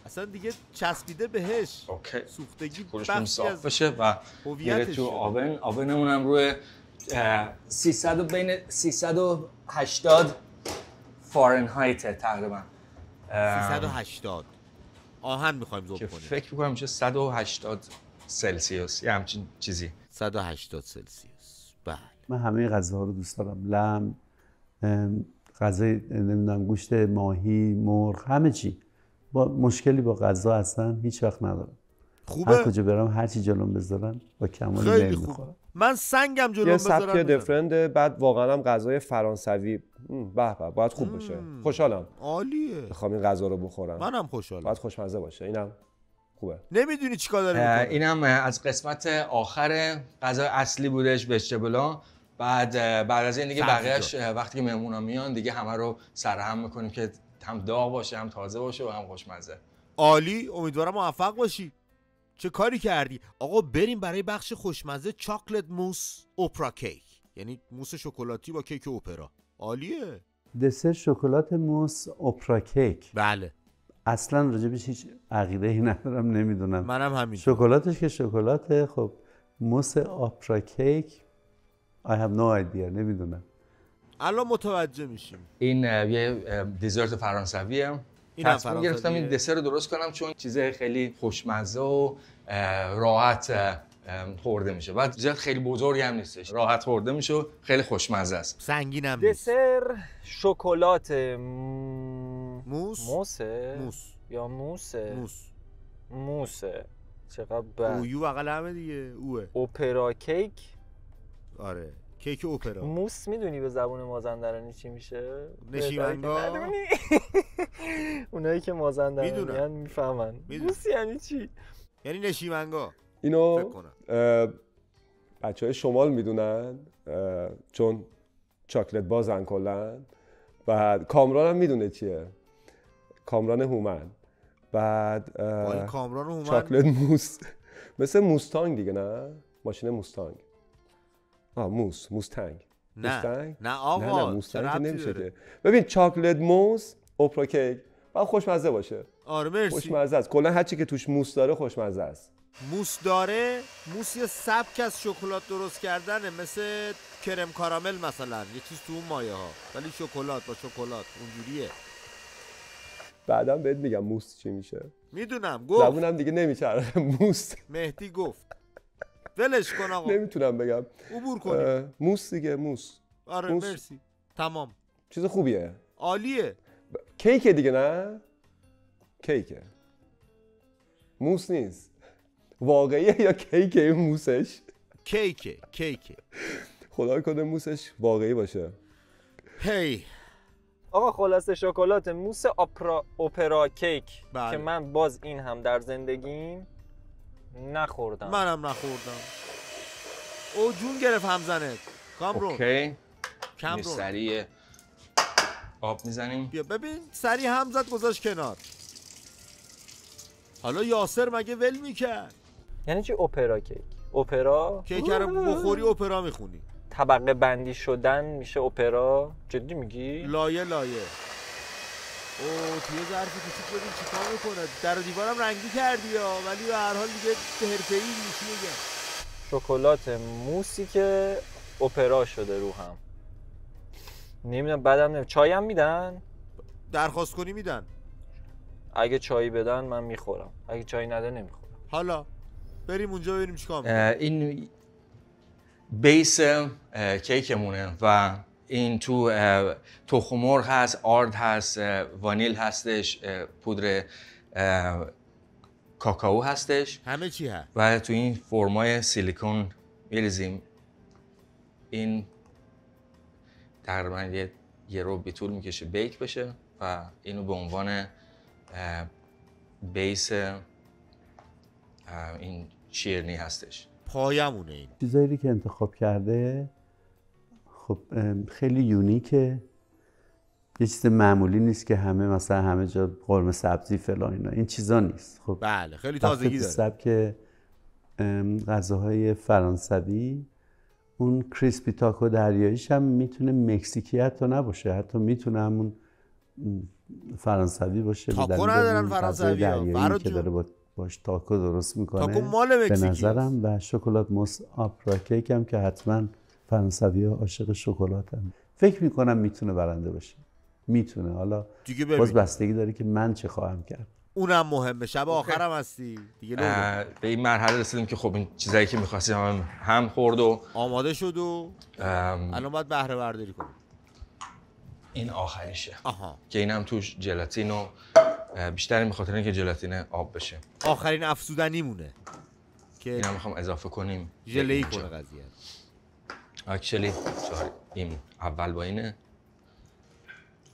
اصلا دیگه چسبیده بهش. اوکی. سوختگی بخشی صاف بشه و میره تو آون. آونمون هم روی 300 بین 380 فارنهایت تقریبا. 380 آهن میخوایم ذوب کنیم. فکر میکنم میشه 180 سلسیوس یه همچین چیزی. 180 سلسیوس. بله. من همه غذاها رو دوست دارم. لم، غذای نمیدونم گوشت ماهی، مرغ، همه چی. با مشکلی با غذا اصلا هیچ وقت ندارم. خوبه. هر کجا برم هر چی جلوم بذارن با کمال میل میخورم. من سنگم جلوم بذارم. یه سبک دیفرنده. بعد واقعا هم غذای فرانسوی به باید خوب باشه. خوشحالم. عالیه. بخوام این غذا رو بخورم. منم خوشحالم. باید خوشمزه باشه. اینم خوبه. نمیدونی چیکار داره میکنه. اینم از قسمت آخر غذای اصلی بودش، وجتبلا. بعد از این دیگه بقیه‌اش وقتی که مهمونا میان دیگه همه رو سرهم میکنیم که هم داغ باشه، هم تازه باشه و هم خوشمزه. عالی. امیدوارم موفق باشی. چه کاری کردی؟ آقا بریم برای بخش خوشمزه. چاکلت موس اپرا کیک، یعنی موس شکلاتی با کیک اپرا. عالیه. دسر شکلات موس اپرا کیک. بله. اصلا راجبش هیچ عقیده‌ای ندارم، نمیدونم. منم همین. شکلاتش که شکلاته. خب موس اپرا کیک I have no idea، نمیدونم. الان متوجه میشیم. این یه دیزرت فرانسویه اینم تصمیم گرفتم این دسر رو درست کنم چون چیز خیلی خوشمزه و راحت خورده میشه. بعد زیاد خیلی بزرگی هم نیستش، راحت خورده میشه و خیلی خوشمزه است. سنگینم نیست. دسر شکلات موسه یا موسه؟ موس. موسه. چقدر بد. اویو بغل همه دیگه اوه. اپرا کیک. آره کیک اپرا. موس میدونی به زبون مازندرانی چی میشه؟ نشیمنگا. ندونی؟ اونایی که مازندرانی میفهمن. موس یعنی چی؟ یعنی نشیمنگا. اینو بچهای شمال میدونن چون چاکلت بازن کلن. بعد کامران هم میدونه چیه، کامران هومن. بعد کامران هومن چاکلت موس مثل موستانگ دیگه، نه ماشین موستانگ. موستنگ. نه آقا نه موستنگ که نمیشه که. ببین چاکلت موس اپرا کیک باید خوشمزه باشه. آره مرسی. خوشمزه است کلا، هر چی که توش موس داره خوشمزه است. موس داره. موس یه سبک از شکلات درست کردنه، مثل کرم کارامل مثلا، یه چیز تو اون مایه ها، ولی شکلات با شکلات اونجوریه. بعدم بهت میگم موس چی میشه. میدونم گفت. زبونم دیگه نمیچرخه. موس مهدی گفت. ولش کن آقا. نمیتونم بگم. عبور کنیم. موس دیگه موس. آره موس. مرسی. تمام. چیز خوبیه. عالیه. کیکه دیگه، نه؟ کیکه. موس نیست. واقعیه یا کیکه این موسش؟ کیکه. خدا کنه موسش واقعی باشه. هی آقا خلاصه شکلات موس اپرا کیک بله. که من باز این هم در زندگیم نخوردم. منم نخوردم. او جون گرفت همزنت. کامرون. اوکی. کامرون. سریع آب میزنیم. بیا ببین سریع همزت گذاشت کنار. حالا یاسر مگه ول میکرد؟ یعنی چی اپرا کیک؟ اپرا؟ کیک رو بخوری اپرا میخونی. طبقه بندی شدن میشه اپرا؟ جدی میگی؟ لایه. او توی ظرف کوچیک ببین چیکار میکنه. در و دیوارم رنگی کردی یا، ولی به هر حال دیگه حرفه‌ای میشی میگم. شکلات موسی که اپرا شده رو هم. نمیدونم بعدم نمیدونم. چای هم میدن؟ درخواست کنی میدن. اگه چای بدن من میخورم، اگه چای نده نمیخورم. حالا بریم اونجا ببینیم چیکار میکنه. این بیس کیکمونه و این تو تخم مرغ هست، آرد هست، وانیل هستش، پودر کاکائو هستش، همه چی هست. و تو این فرمای سیلیکون میریزیم. این تقریبا یه رو طول میکشه بیک بشه و اینو به عنوان بیس این شیرنی هستش. پایمونه این. چیزایی که انتخاب کرده خب خیلی یونیکه. یه چیز معمولی نیست که همه جا قرمه سبزی فلان اینا، این چیزا نیست. خب بله خیلی تازگی داره. سبک غذاهای فرانسوی، اون کریسپی تاکو دریاییش هم میتونه مکزیکی حتی نباشه، حتی میتونه همون فرانسوی باشه. تاکو ندارن فرانسوی ها که داره باش تاکو درست میکنه. تاکو مال مکزیکی به نظرم. و شکلات موس اپرا کیک هم که حتما فرانسوی ها عاشق شکلات هم. فکر میکنم میتونه برنده باشه. میتونه. حالا باز بستگی داره که من چه خواهم کرد. اونم مهمه. شب آخرم هستی دیگه. به این مرحله رسیدیم که خب این چیزایی که می‌خواستیم هم خورد و آماده شد و الان باید بهره برداری کنیم. این آخریشه. آها. که اینم توش ژلاتین و بیشتر به خاطر اینکه ژلاتین آب بشه. آخرین افزودنی مونه که اینم می‌خوام اضافه کنیم. ژله‌ای کنه قضیه. اکچولی این اول با اینه.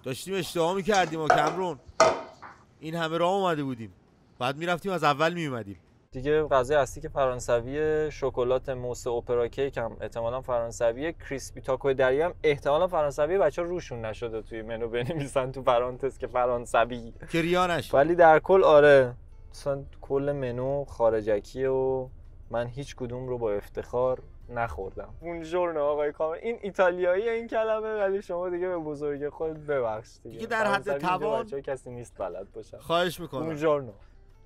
داشتیم اشتباه می‌کردیم و کامرون. این همه راه اومده بودیم. بعد میرفتیم از اول میومدیم. دیگه غذای اصلی که فرانسویه، شکلات موس اپرا کیک هم احتمالاً فرانسویه، کریسپی تاکو دریایی هم احتمالاً فرانسویه. بچه‌ها روشون نشده توی منو بنویسن تو پرانتز که فرانسوی که ریا نشه. ولی در کل آره مثلا کل منو خارجکیه و من هیچ کدوم رو با افتخار نخوردم. بونژورنو آقای کامل. این ایتالیایی این کلمه، ولی شما دیگه به بزرگی خود ببخش دیگه در حد توان کسی نیست بلد باشه. خواهش میکنم. بونژورنو.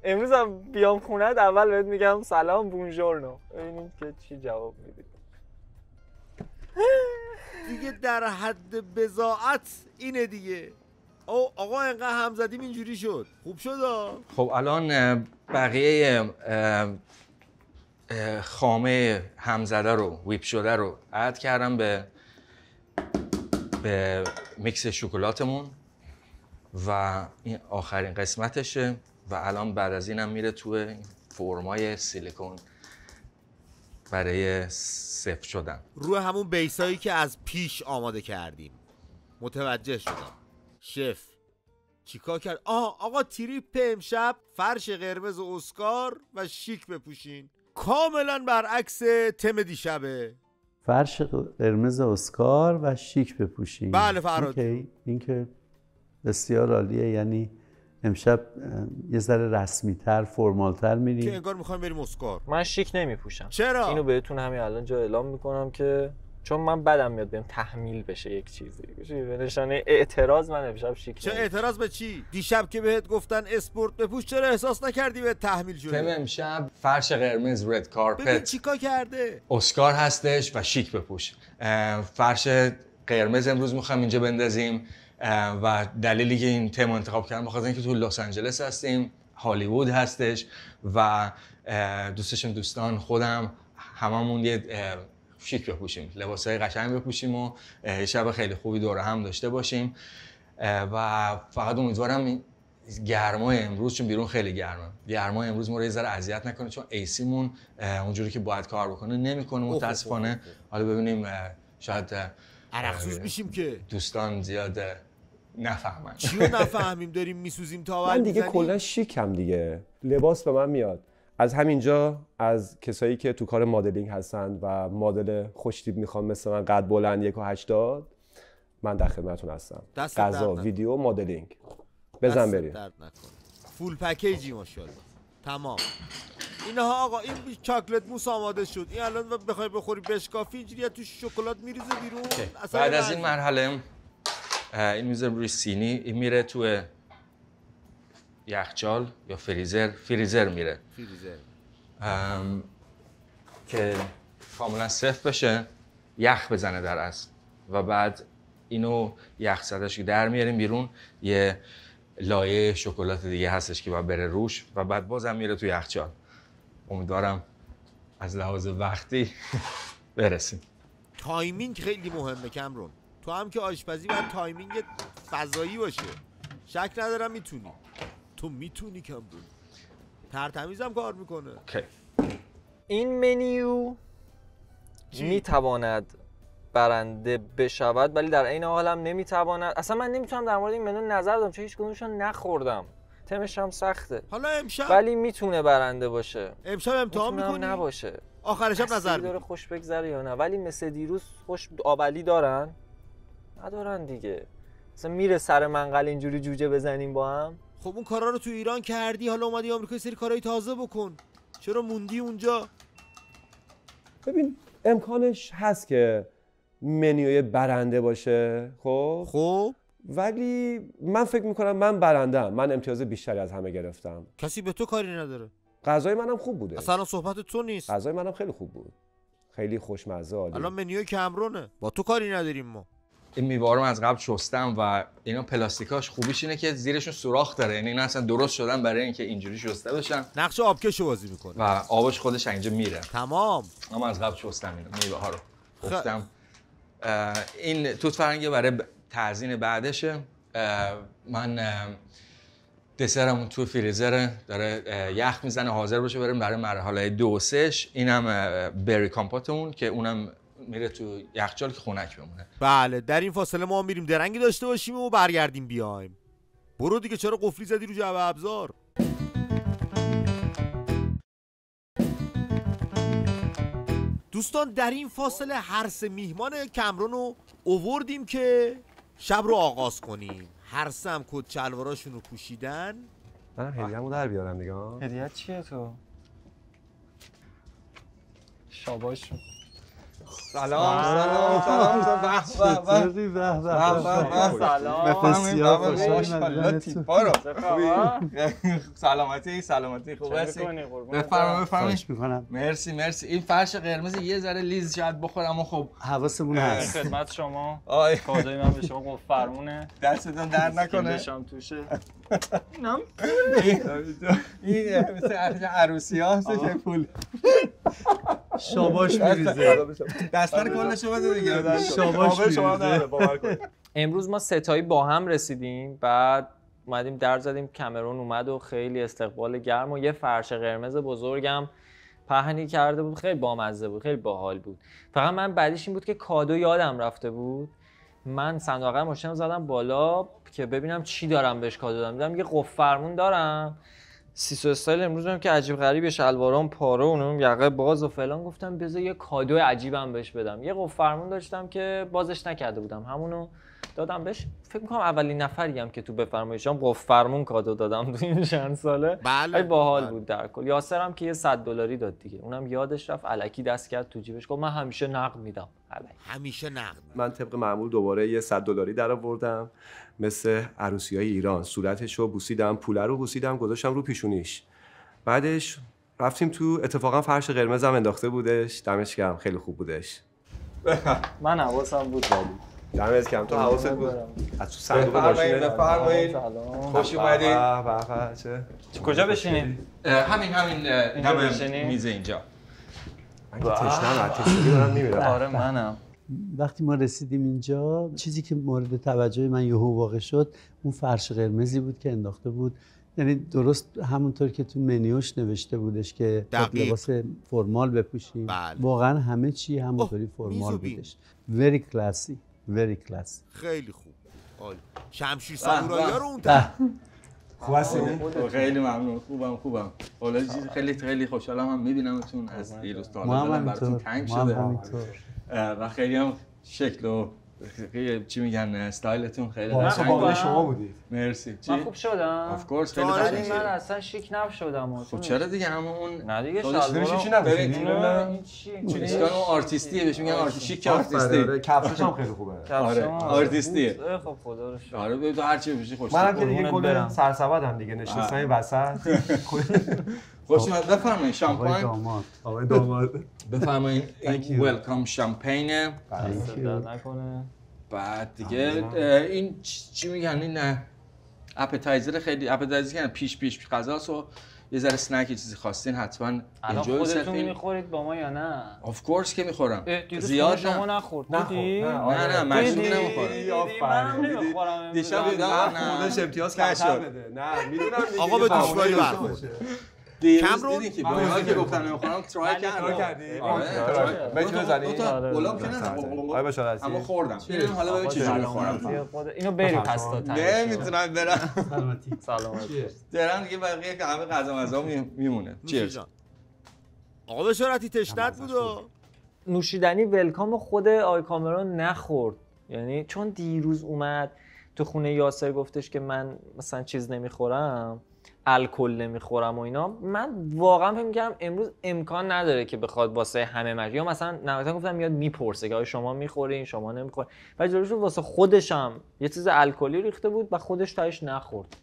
امروز هم بیام خونه‌ت اول بهت میگم سلام بونژورنو، ببینیم که چی جواب میدی. دیگه در حد بضاعت اینه دیگه. او آقا انقدر هم زدیم اینجوری شد. خوب شد. خب الان بقیه خامه همزده رو ویپ شده رو اد کردم به میکس شکلاتمون و این آخرین قسمتشه و الان بعد از اینم میره توی فرمای سیلیکون برای سفت شدن روی همون بیسایی که از پیش آماده کردیم. متوجه شدم. شف چیکار کرد؟ آقا تریپ امشب فرش قرمز اسکار و شیک بپوشین. کاملا برعکس تم دیشبه. فرش قرمز اسکار و شیک بپوشین. بله فراد. این که بسیار عالیه. یعنی امشب یه ذره رسمی‌تر، فرمال‌تر میریم که انگار میخوایم بریم اسکار. من شیک نمیپوشم. چرا؟ اینو بهتون همین الان جا اعلام میکنم که چون من بدم میاد بهم تحمیل بشه یک چیزی. به نشانه اعتراض من امشب شیک چه اعتراض به چی؟ دیشب که بهت گفتن اسپورت بپوش چرا احساس نکردی به تحمیل شده؟ تم امشب فرش قرمز رد ببین کارپت چیکار کرده؟ اسکار هستش و شیک بپوش. فرش قرمز امروز میخوام اینجا بندازیم و دلیلی که این تم انتخاب کردم بخاطر اینکه تو لس آنجلس هستیم، هالیوود هستش و دوستشم دوستان خودم هممون یه شیک بپوشیم، لباسای قشنگ بپوشیم و شب خیلی خوبی دور هم داشته باشیم و فقط امیدوارم گرمای امروز، چون بیرون خیلی گرمای امروز ما رو یه ذره اذیت نکنه چون ایسیمون اونجوری که باید کار بکنه نمیکنه متاسفانه. حالا ببینیم شاید عرقسوز میشیم که دوستان زیاد نفهمن. چیو نفهمیم داریم میسوزیم تا من دیگه کلا شیکم دیگه، لباس به من میاد. از همینجا از کسایی که تو کار مدلینگ هستن و مدل خوشتیپ میخوام مثل من قد بلند 1.80 من در خدمتتون هستم. غذا، ویدیو، مدلینگ بزن بریم. فول پکیجی ماشاءالله. تمام. اینها آقا این چاکلت موس آماده شد. این الان بخوای بخوری بشکافی اینجوری تو شکلات میریزه بیرون. بعد از این مرحله این میذارم روی سینی، این میره تو یخچال یا فریزر میره که کاملا سفت بشه، یخ بزنه در اصل و بعد اینو یخ زدهش که در میاریم بیرون. یه لایه شکلات دیگه هستش که باید بره روش و بعد بازم میره تو یخچال. امیدوارم از لحاظ وقتی برسیم. تایمینگ خیلی مهمه کامرون. تو هم که آشپزی باید تایمینگ فضایی باشه. شک ندارم میتونی. تو میتونی کامرون. ترتمیزم کار میکنه. این منیو میتواند برنده بشود ولی در عین حال هم نمیتواند. اصلا من نمیتونم در مورد این منو نظر بدم چون هیچ کدومشون نخوردم. تمش هم سخته. حالا امشب ولی میتونه برنده باشه. امشب امتحان میکنی؟ نباشه. آخر شب نظر میدی. داره خوش بگذره یا نه، ولی مثل دیروز خوش آبلی دارن؟ ندارن دیگه. مثلا میره سر منقل اینجوری جوجه بزنیم با هم. خب اون کارا رو تو ایران کردی، حالا اومدی آمریکا یه سری کارهای تازه بکن. چرا موندی اونجا؟ ببین امکانش هست که منیوی برنده باشه، خب ولی من فکر میکنم من برندم. من امتیاز بیشتری از همه گرفتم. کسی به تو کاری نداره. غذای منم خوب بوده. اصلا صحبت تو نیست. غذای منم خیلی خوب بود. خیلی خوشمزه عالی. الان منیوی کامرونه. با تو کاری نداریم ما. این میوه رو از قبل شستم و اینا پلاستیکاش خوبیش اینه که زیرشون سوراخ داره، یعنی اینا اصلا درست شدن برای اینکه اینجوری شسته بشن. نقش آبکشو بازی میکنه و آبش خودش اینجا میره. تمام. اما از قبل شستم اینا میوه ها رو. گفتم این توت فرنگی برای تزیین بعدشه. من دسرمون تو فریزره داره یخ میزنه حاضر باشه بریم برای مرحله 2 و 3. اینم بری کامپوتمون که اونم میره تو یخچال که خنک بمونه. بله در این فاصله ما میریم درنگی داشته باشیم و برگردیم بیایم. برو دیگه، چرا قفلی زدی رو جعبه ابزار؟ دوستان در این فاصله هر سه میهمان کامرون رو اووردیم که شب رو آغاز کنیم. هر سه هم کت شلواراشون رو پوشیدن. من هدیه‌مو در بیارم دیگه. هدیه چیه تو؟ شاباش. سلام. چطوری؟ به به. سلام. بسیار خوشحالم. ماشاءالله تیپا رو. سلامتی خوب هستی؟ خواهش میکنم. مرسی. این فرش قرمز یه ذره لیز شاید بخورم و خب حواسمون هست. خدمت شما آی کادوی من به شما گفت فرمونه دستتون درد نکنه. بشم توشه. این مثل عروسی ها هست که پول شاباش میریزه. دستر کلش رو بده دیگه. شاباش میریزه. امروز ما ستایی با هم رسیدیم، بعد اومدیم در زدیم، کامرون اومد و خیلی استقبال گرم و یه فرش قرمز بزرگم پهنی کرده بود، خیلی بامزه بود، خیلی باحال بود. فقط من بعدیش این بود که کادو یادم رفته بود. من صندوق ماشینم زدم بالا که ببینم چی دارم بهش کادو دادم. دیدم یه قفل فرمون دارم سیسو استایل امروز هم که عجیب غریبه، شلوارام پاره و اونم یقه باز و فلان، گفتم بذار یه کادو عجیبم بهش بدم. یه قفل فرمون داشتم که بازش نکرده بودم، همونو دادم بهش. فکر می‌کنم اولین نفریم که تو بفرمایشام قفل فرمون کادو دادم تو این چند ساله. بله باحال بود در کل. یاسرم که یه $100 داد دیگه، اونم یادش رفت الکی دست کرد تو جیبش، گفت من همیشه نقد میدم. همیشه نقد. من طبق معمول دوباره یه $100 در آوردم مثل عروسیای ایران. صورتشو بوسیدم، پوله رو بوسیدم، گذاشتم رو پیشونیش. بعدش رفتیم تو، اتفاقا فرش قرمزم انداخته بودش، دمش گرم، خیلی خوب بودش. من حواسم بود ولی دمت گرم، تو حواست بود. از تو صندوق ماشین بفرمایید. خوش اومدید. چه کجا بشینیم؟ همین میز اینجا. من که تشنه‌ام دارم نمیرم. آره منم. وقتی ما رسیدیم اینجا، چیزی که مورد توجه من یهو واقع شد اون فرش قرمزی بود که انداخته بود. یعنی درست همونطور که تو منیوش نوشته بودش که لباس فرمال بپوشیم. بله. واقعا همه چی همونطوری فرمال بودش. very classy. خیلی خوب. عالی. شمشیر سامورایی رو اون خوب هستی؟ خیلی ممنون. خوبم. حالا خیلی خوشحالم هم میبینمتون. از دیروز تا ما حالا هم براتون تنگ شده و خیلی هم شکل و چی میگن استایلتون خیلی قشنگه. شما بودید. مرسی. من خوب شدم. اف کورس خیلی ولی قشنگه. من اصلا شیک نشدم. خب چرا دیگه همون نه دیگه چی شلوارم نبودید؟ این چی؟ چیکار اون آرتیستیه بهش میگن شیک آرتیستی. کفشش هم خیلی خوبه. آره آرتیستیه. خب خدا رو شکر. آره تو هر چی بشی خوش. منم که دیگه کل سرسبدم دیگه، نشستم این وسط. خوش اومد. بفرمایید شامپاین. آقای داماد بفرمایید این ویلکام شامپاین. درد نکنه. بعد دیگه این چی میگن این اپتایزر، خیلی اپتایزر که پیش غذاست و یه ذره اسنک چیزی خواستین حتما اینجا خودتون میخورید با ما یا نه؟ اف کورس که میخورم. زیاد شما نخوردی؟ نه مجبور نمیخورم. منم نمیخورم. دیشب خودش امتیاز کمتر بده. نه میدونم آقا به دشواری برخورد. کامرون که با اینا که گفتم نمیخورم ترای کردی؟ آره بچه بزنی؟ گلاب که نه. آره باشه اما خوردم. ببینیم حالا ببین چجوری میخورم. اینو بریم پس تا ته. نمیتونم برم. سلامتی. درم دیگه بقیه که همه غذا مزا میمونه. چیرز. آقا بشارتی تشنت بود و نوشیدنی ولکام خود آقای کامرون نخورد. یعنی چون دیروز اومد تو خونه یاسر گفتش که من مثلا چیز نمیخورم، الکل نمیخورم و اینا، من واقعا فکر می‌کردم امروز امکان نداره که بخواد واسه همه مردم، یا مثلا نهایتا گفتم میاد میپرسه که آیا شما میخورین شما نمیخورین، ولی جلوش واسه خودش هم یه چیز الکلی ریخته بود و خودش تاش نخورد.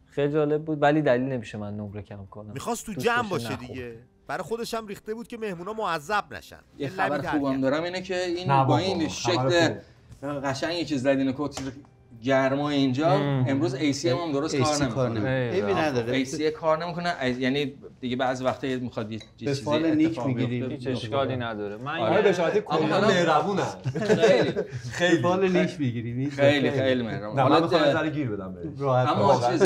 خیلی جالب بود، ولی دلیل نمیشه من نمره کم کنم. میخواست تو جمع باشه دیگه، برای خودش هم ریخته بود که مهمونا معذب نشن. یه خبر خوبم دارم اینه که این با این شکل قشنگی که زدین کت گرما اینجا امروز AC هم درست کار نمیکنه. عیبی نداره. AC کار نمیکنه، یعنی دیگه بعضی وقتا میخواد یه چیزی فال نیک میگیریم. هیچ اشکالی نداره. من آره به شرطی کلا مهربونن. خیلی فال نیک میگیریم. خیلی مهربون. حالا میخوام یه ذره گیر بدم بهش. اما چیز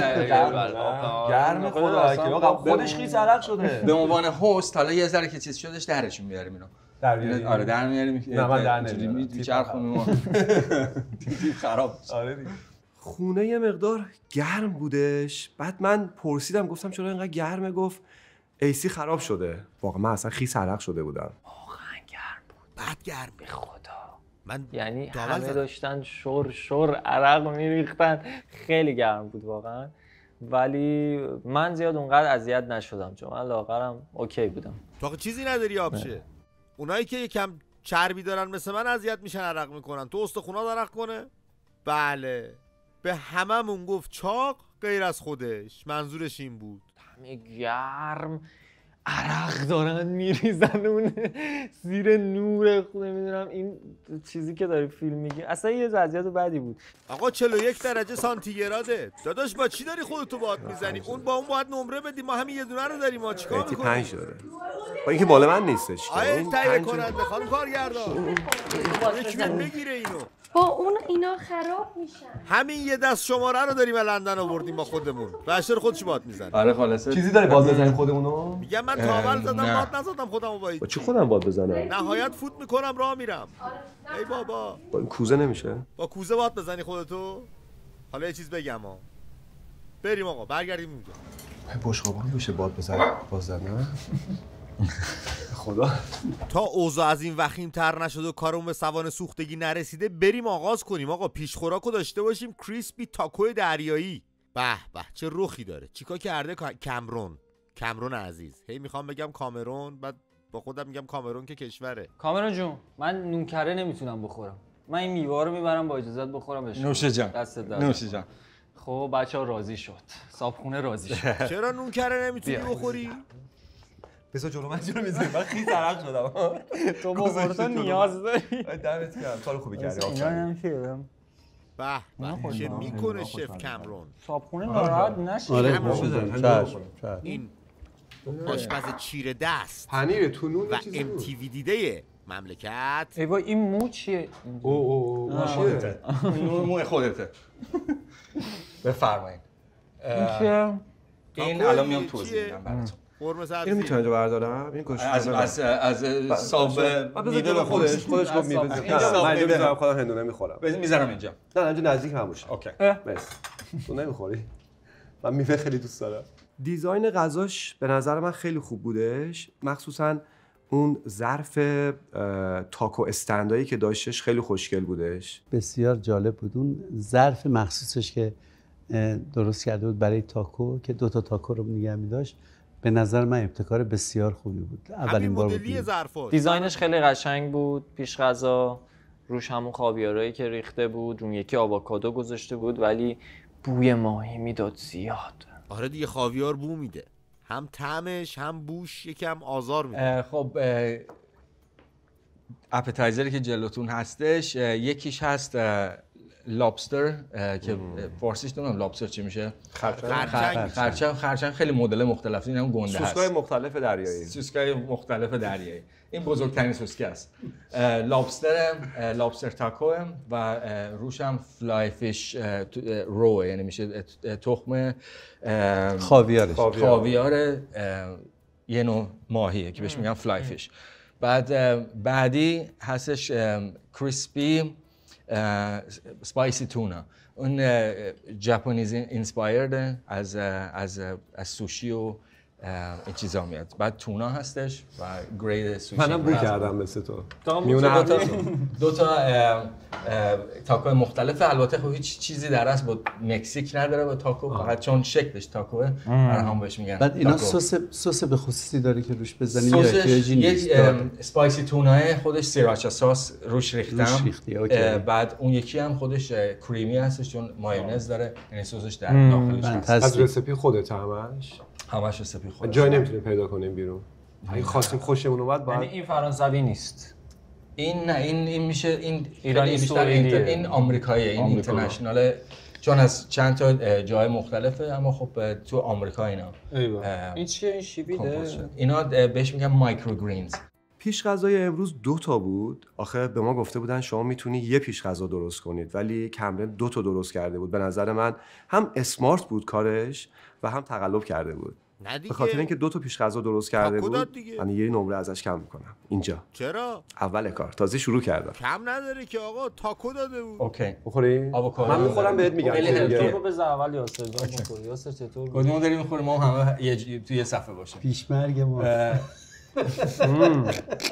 گرم خدا که آقا خودش خیس عرق شده. به عنوان هست حالا یه ذره که چیز شدش درشون میاریم اینا. آره در میاریم. نه من در نمیارم. میچرخونیم ما. دیدیم خراب. آره دیگه. خونه یه مقدار گرم بودش، بعد من پرسیدم گفتم چرا اینقدر گرمه، گفت AC خراب شده. واقعا من اصلا خیس عرق شده بودم. واقعا گرم بود. بعد گرم به خدا. من یعنی همه داشتن شور عرق میریختن، خیلی گرم بود واقعا. ولی من زیاد اونقدر اذیت نشدم چون من لاغرم اوکی بودم. تو چیزی نداری آبشه. اونایی که یکم چربی دارن مثل من اذیت میشن عرق میکنن، تو استخونا عرق کنه؟ بله، به هممون گفت چاق غیر از خودش. منظورش این بود. همه گرم عرق دارن میریزن اون زیر نور، نمیدونم این چیزی که داری فیلم میگی اصلا یه وضعیت بدی بود. آقا 41 درجه سانتیگراده داداش، با چی داری خودتو باد میزنی؟ اون با اون باید نمره بدی، ما همین یه دونه رو داریم، ما چیکار میکنیم؟ 5 داره با اینکه بالا من نیستش. آیه تهیه کننده خانم کارگردان یکی بگیره اینو. با اون اینا خراب میشن. همین یه دست شماره رو داریم لندن آوردیم با خودمون. بشر خودش باد میزنه. آره خلاصه چیزی داری باد بزنیم خودمونو؟ میگم من تا اول زدم باد نزدم خودمو با چی خودم باد بزنم؟ نهایت فوت میکنم راه میرم. ای بابا با کوزه نمیشه؟ با کوزه باد بزنی خودتو؟ حالا یه چیز بگم ها. بریم آقا برگردیم اونجا. بشقابان میشه باد بزنم نه؟ خدا تا اوضاع از این وخیم‌تر نشد و کارمون به سوان سوختگی نرسیده بریم آغاز کنیم. آقا پیش خوراکو داشته باشیم. کریسپی تاکو دریایی. به به چه رخی داره. چیکار کرده کامرون عزیز. هی میخوام بگم کامرون، بعد با خودم میگم کامرون که کشوره. کامرون جون من نونکره نمیتونم بخورم، من این میوه رو میبرم با اجازت بخورم بهش. نوش جان. دست درد. نوش جان. خب بچه‌ها راضی شد، صابخونه راضی شد. چرا نونکره نمیتونی بخوری؟ بسا جلو من چرا میذاری؟ من خیلی طرف شدم. تو بخورتا نیاز داری. دمت گرم. کار خوبی کردی. اینا نمیشه. به چه میکنه شف کامرون. صابخونه ناراحت نشه. آره این آشپز چیره دست پنیر تونون و MTV دیده مملکت. ای وای این مو چیه؟ او خودته. مو خودته. بفرمایید. این الان میام توضیح میدم براتون. قرمه سبزی. اینو میتونم بردارم؟ این گوشت از صاحب میوه به خودش گفت میوه. من اینجا میذارم خودم هندونه میخورم. میذارم اینجا. نه اینجا نزدیک هم باشه. اوکی. مرسی. تو نمیخوری؟ من میوه خیلی دوست دارم. دیزاین غذاش به نظر من خیلی خوب بودش، مخصوصا اون ظرف تاکو استندایی که داشتش خیلی خوشگل بودش. بسیار جالب بود اون ظرف مخصوصش که درست کرده بود برای تاکو که 2 تا تاکو رو نگه می‌داشت. به نظر من ابتکار بسیار خوبی بود. اولین بار بود. دیزاینش خیلی قشنگ بود. پیش غذا روش همون خاویارایی که ریخته بود، اون یکی آووکادو گذاشته بود، ولی بوی ماهی میداد زیاد. آره دیگه خاویار بو میده، هم طعمش هم بوش یکم آزار میده. خب اپتایزری که جلوتون هستش یکیش هست لابستر که فارسیش نمیدونم لابستر چی میشه. خرچنگ خیلی مدل مختلفی، این هم گنده هست. سوسکای مختلف دریایی. سوسکای مختلف دریایی. این بزرگترین سوسکه است. لابستر تاکو و روش هم فلای فیش رو، یعنی میشه تخم خاویار یه نوع ماهیه که بهش میگن فلای فیش. بعدی هستش کریسپی سپایسی تونا. اون ژاپنیز اینسپایرد از سوشی و این چیزا میاد. بعد تونا هستش و گرید سوشی. منم بو کردم مثل تو. میونه دو تا تاکو مختلفه. البته خب هیچ چیزی در اصل با مکزیک نداره با تاکو، فقط چون شکلش تاکوه هم بهش میگن. بعد اینا سس به خصوصی داره که روش بزنی یا احتیاجی نیست. اسپایسی تونای خودش سیراچا ساس روش ریختم. بعد اون یکی هم خودش کریمی هستش چون مایونز داره، یعنی سسش در داخلش هست. از رسیپی خودت همش رسیپی خودت. جای نمیتونیم پیدا کنیم بیرون. اگه خواستیم خوشمون اومد باید. یعنی این فرانسوی نیست. این نه این میشه این ایرانی بیشتر این آمریکاییه، این اینترنشنال، چون از چند تا جای مختلفه اما خب تو آمریکا اینا. این چیه؟ این شیبیده؟ اینا بهش میگن مایکرو گرینز. پیش غذای امروز 2 تا بود. آخه به ما گفته بودن شما میتونی یه پیش غذا درست کنید، ولی کامرون 2 تا درست کرده بود. به نظر من هم اسمارت بود کارش و هم تقلب کرده بود. به خاطر اینکه 2 تا پیش غذا درست کرده بود، من یه نمره ازش کم میکنم اینجا. چرا؟ اول کار تازه شروع کردم. کم نداره که آقا، تاکو داده بود. اوکی. بخوری؟ من میخورم بهت میگم. تو بذار اول یاسر جان بخوری. یاسر چطور؟ کدومو داری میخوری؟ ما همه توی یه صفحه باشیم. پیشمرگ ما.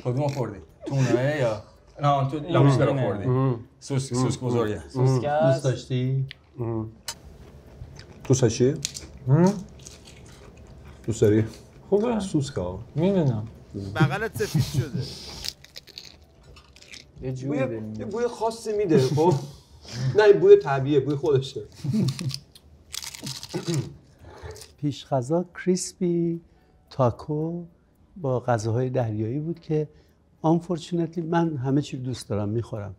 کدومو خوردی؟ تونه یا نه تو لابستر رو خوردی؟ سوسک بزرگه. سوسک دوست داشتی؟ دوست داشتی؟ دوست داری؟ خوبه. سوسکا میدونم. بغلت سفید شده. یه جوری بوی خاصی میده. خب نه این بوی طبیعیه، بوی خودشه. پیش غذا کریسپی تاکو با غذاهای دریایی بود که unfortunately من همه چی دوست دارم میخورم،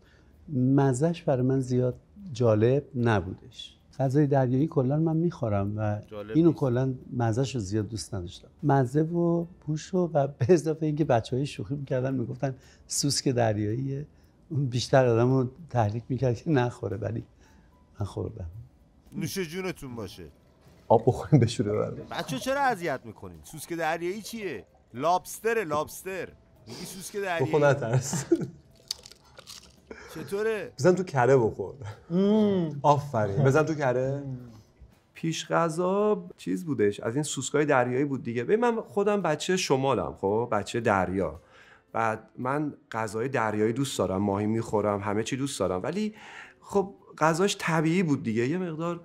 مزهش برای من زیاد جالب نبودش. غذای دریایی کلا من میخورم و اینو کلا مزهش رو زیاد دوست نداشتم. مزه و بوش و به اضافه اینکه بچهای شوخی میکردن میگفتن سوسک دریاییه، اون بیشتر آدمو تحریک میکرد که نخوره، ولی من خوردم. نوش جونتون باشه. آب بخوریم بشوره برام. بچه چرا اذیت میکنین؟ سوسک دریایی چیه؟ لابستر. میگی سوسک دریایی. بخور نترس. چطوره؟ بزن تو کره بخور. آفرین. بزن تو کره. پیش غذا چیز بودش، از این سوسکای دریایی بود دیگه. ببین من خودم بچه شمالم، خب بچه دریا. بعد من غذای دریایی دوست دارم، ماهی میخورم، همه چی دوست دارم، ولی خب غذاش طبیعی بود دیگه، یه مقدار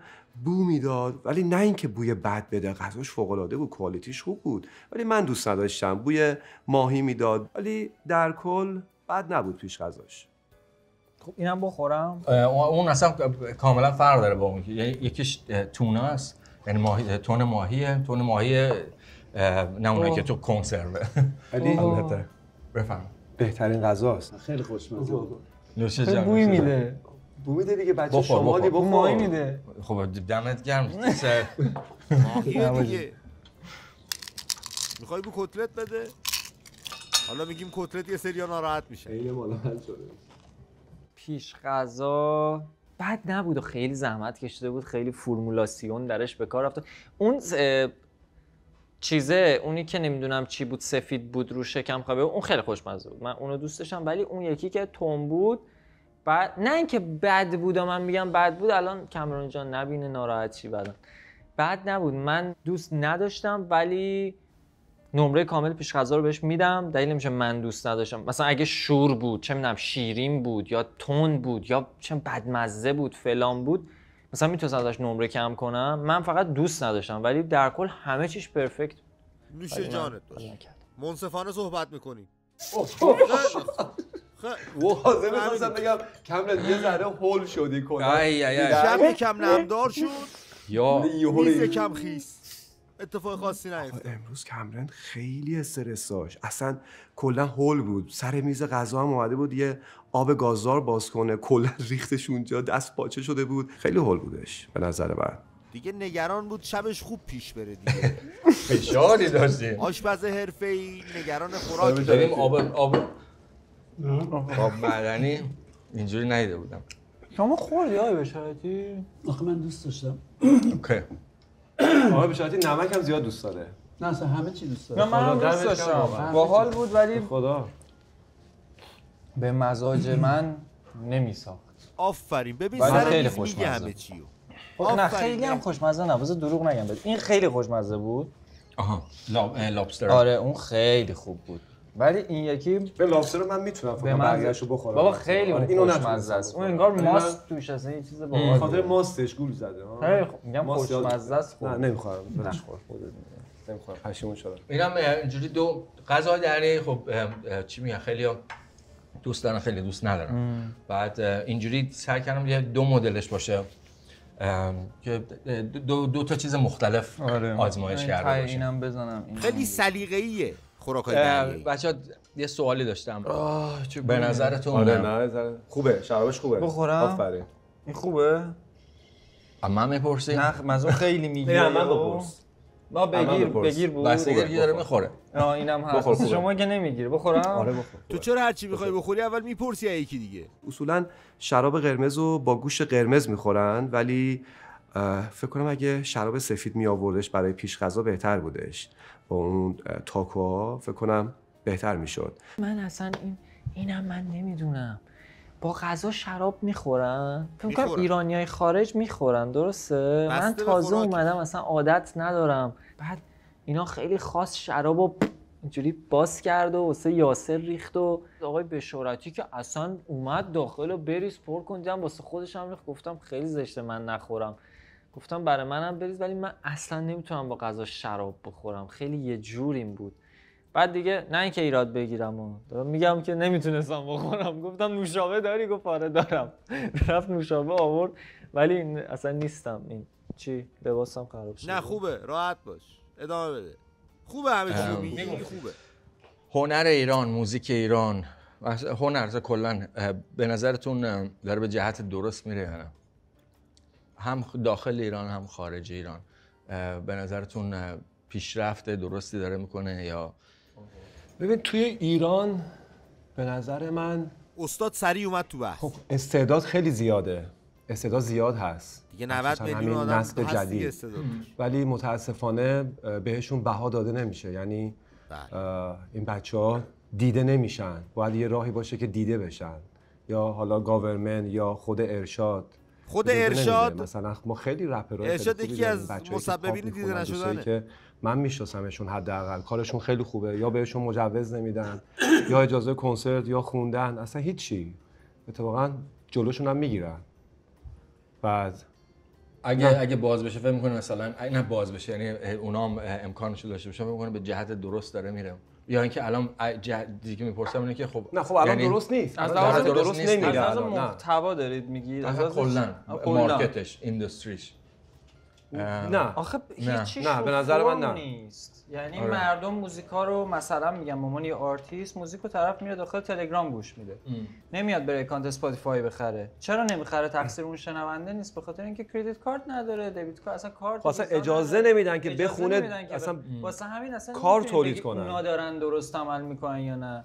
بو میداد، ولی نه اینکه بوی بد بده. غذاش فوق العاده بود، کوالیتیش خوب بود، ولی من دوست نداشتم. بوی ماهی میداد، ولی در کل بد نبود پیش غذاش. خب اینم بخورم. اون اصلا کاملا فرق داره با اون. یکیش تونه است، یعنی ماهی، تون ماهیه، نه اونایی که تو کنسروه. ولی البته بفهم بهترین غذاست. خیلی خوشمزه بود. نوش جان. بوی میده. بو میده دیگه، بچه بخور، شمالی بخور. بخور. ماهی میده. خب دمت گرم. ماهیه دیگه. میخوای بو کتلت بده؟ حالا میگیم کتلت یه سریا ناراحت میشه. این مال من شده. پیش غذا بد نبود و خیلی زحمت کشیده بود، خیلی فرمولاسیون درش به کار رفته. اون چیزه، اونی که نمیدونم چی بود، سفید بود رو شکم خوابه، اون خیلی خوشمزه بود، من اونو دوست داشتم. ولی اون یکی که تون بود، بعد نه اینکه بد بود و من میگم بد بود الان کامران جان نبینه ناراحت شی، بد نبود، من دوست نداشتم، ولی نمره کامل پیش غذا رو بهش میدم. دلیل نمیشه من دوست نداشتم. مثلا اگه شور بود، چه میدونم شیرین بود یا تند بود یا چه بدمزه بود فلان بود، مثلا میتونستم ازش نمره کم کنم. من فقط دوست نداشتم، ولی در کل همه چیش پرفکت. نوش جانت باشه. منصفانه صحبت میکنی. واضح می‌خواستم بگم کامران یه ذره هول شدی کلا. شب یکم نمدار شد یا میز یکم خیس. اتفاق خاصی نیفتاد. امروز کامران خیلی استرس داشت، اصلا کلا هول بود. سر میز غذا هم اومده بود یه آب گازدار باز کنه، کلا ریختش اونجا، دست پاچه شده بود. خیلی هول بودش به نظر من. دیگه نگران بود شبش خوب پیش بره دیگه. فشاری داشتیم. آشپز حرفه‌ای نگران خوراک داریم. آب معدنی اینجوری ندیده بودم. شما خوردی آقای بشارتی؟ آخه من دوست داشتم. اوکی. آقای بشارتی نمک هم زیاد دوست داره. نه اصلا همه چی دوست دارم. من دوست داشتم، باحال بود، ولی خدا به مزاج من نمیساخت. آفرین. ببین ولی سر خیلی میز میگه خوشمزه. همه چیو. نه خیلی هم خوشمزه نبود، دروغ نگم بهت، این خیلی خوشمزه بود. آها لابستر. آره اون خیلی خوب بود، ولی این یکی به لابستر رو من میتونم فقط بقیه‌شو بخورم. بابا خیلی اینو خوشمزه است. اون انگار ماست توش هست، یه چیز باحال. خاطر ماستش گول زده. میگم خوشمزه است. نه نمیخورم. نمیخورم. پشیمون شدم. اینم اینجوری دو غذای دریایی. خب چی میگن، خیلی‌ها دوست دارن، خیلی دوست ندارن. بعد اینجوری سعی کردم یه دو مدلش باشه که دو تا چیز مختلف آزمایش کرده باشه. اینم بزنم. خیلی سلیقه‌ایه خوراکای دریایی. بچه‌ها یه سوالی داشتم. به نظرتون آره نه خوبه، شرابش خوبه. بخورم؟ آفرین. این خوبه؟ اما میپرسی؟ نه مزون خیلی میگیره. من بپرس. ما بگیر بود. بستگی داره میخوره. اینم هست. شما که نمیگیره بخورم؟ آره بخور. تو چرا هرچی میخوای بخوری اول میپرسی یا یکی دیگه؟ اصولا شراب قرمز رو با گوشت قرمز میخورن، ولی فکر کنم اگه شراب سفید می آوردش برای پیش غذا بهتر بودش. با اون تاکوها فکر کنم بهتر میشد. من اصلا اینم من نمیدونم. با غذا شراب میخورن؟ فکر کنم ایرانیای خارج میخورن، درسته؟ من تازه اومدم اصلا عادت ندارم. بعد اینا خیلی خاص شرابو اینجوری باز کرد و واسه یاسر ریخت و آقای بشارتی که اصلا اومد داخل و بریز پر کن، دیدم واسه خودش هم ریخت. گفتم خیلی زشته من نخورم، گفتم برای منم بریز، ولی من اصلا نمیتونم با غذا شراب بخورم، خیلی یه جوریم بود. بعد دیگه نه اینکه ایراد بگیرم و میگم که نمیتونستم بخورم، گفتم نوشابه داری؟ گفت آره دارم. رفت نوشابه آورد، ولی این اصلا نیستم. این چی لباسم خراب شده. نه خوبه، راحت باش، ادامه بده. خوبه همه چی میگی، خوبه. هنر ایران، موزیک ایران، هنر کلا به نظرتون داره به جهت درست میره یا نه؟ هم داخل ایران هم خارج ایران به نظرتون پیشرفت درستی داره میکنه یا؟ ببین توی ایران به نظر من استاد سریع اومد تو بحث. خب استعداد خیلی زیاده، استعداد زیاد هست دیگه 90 میلیون آدم نسل جدید، ولی متاسفانه بهشون بها داده نمیشه. یعنی این بچه‌ها دیده نمیشن، باید یه راهی باشه که دیده بشن، یا حالا گاورمنت یا خود ارشاد. مثلا ما خیلی رپرهای ارشاد یکی از مسببین دیده نشدنه که من میشناسمشون، حداقل کارشون خیلی خوبه، یا بهشون مجوز نمیدن یا اجازه کنسرت یا خوندن، اصلا هیچی، اتفاقا جلوشون هم میگیرن. بعد اگه باز بشه فکر می‌کنه مثلا نه باز بشه، یعنی اونام امکانش داشته باشه، فکر می‌کنه به جهت درست داره میره، یا اینکه الان دیگه میپرسم اینه که خب نه خب الان درست نیست، از لحاظ درست نمیره، از محتوا دارید میگید، از کلا مارکتش، اینداستریش. نه آخه هیچی نه به نظر من نه نیست. یعنی مردم موزیکا رو مثلا میگم به عنوان یه آرتیست موزیکو طرف میره داخل تلگرام گوش میده، نمیاد بره اکانت اسپاتیفای بخره. چرا نمیخره؟ تقصیر اون شنونده نیست، به خاطر اینکه کریدیت کارت نداره، دبیت کارت، اصلا کارت اصلا اجازه نمیدن که بخونه، اصلا واسه همین اصلا کار تولید کنن. اونا دارن درست عمل میکنن یا نه؟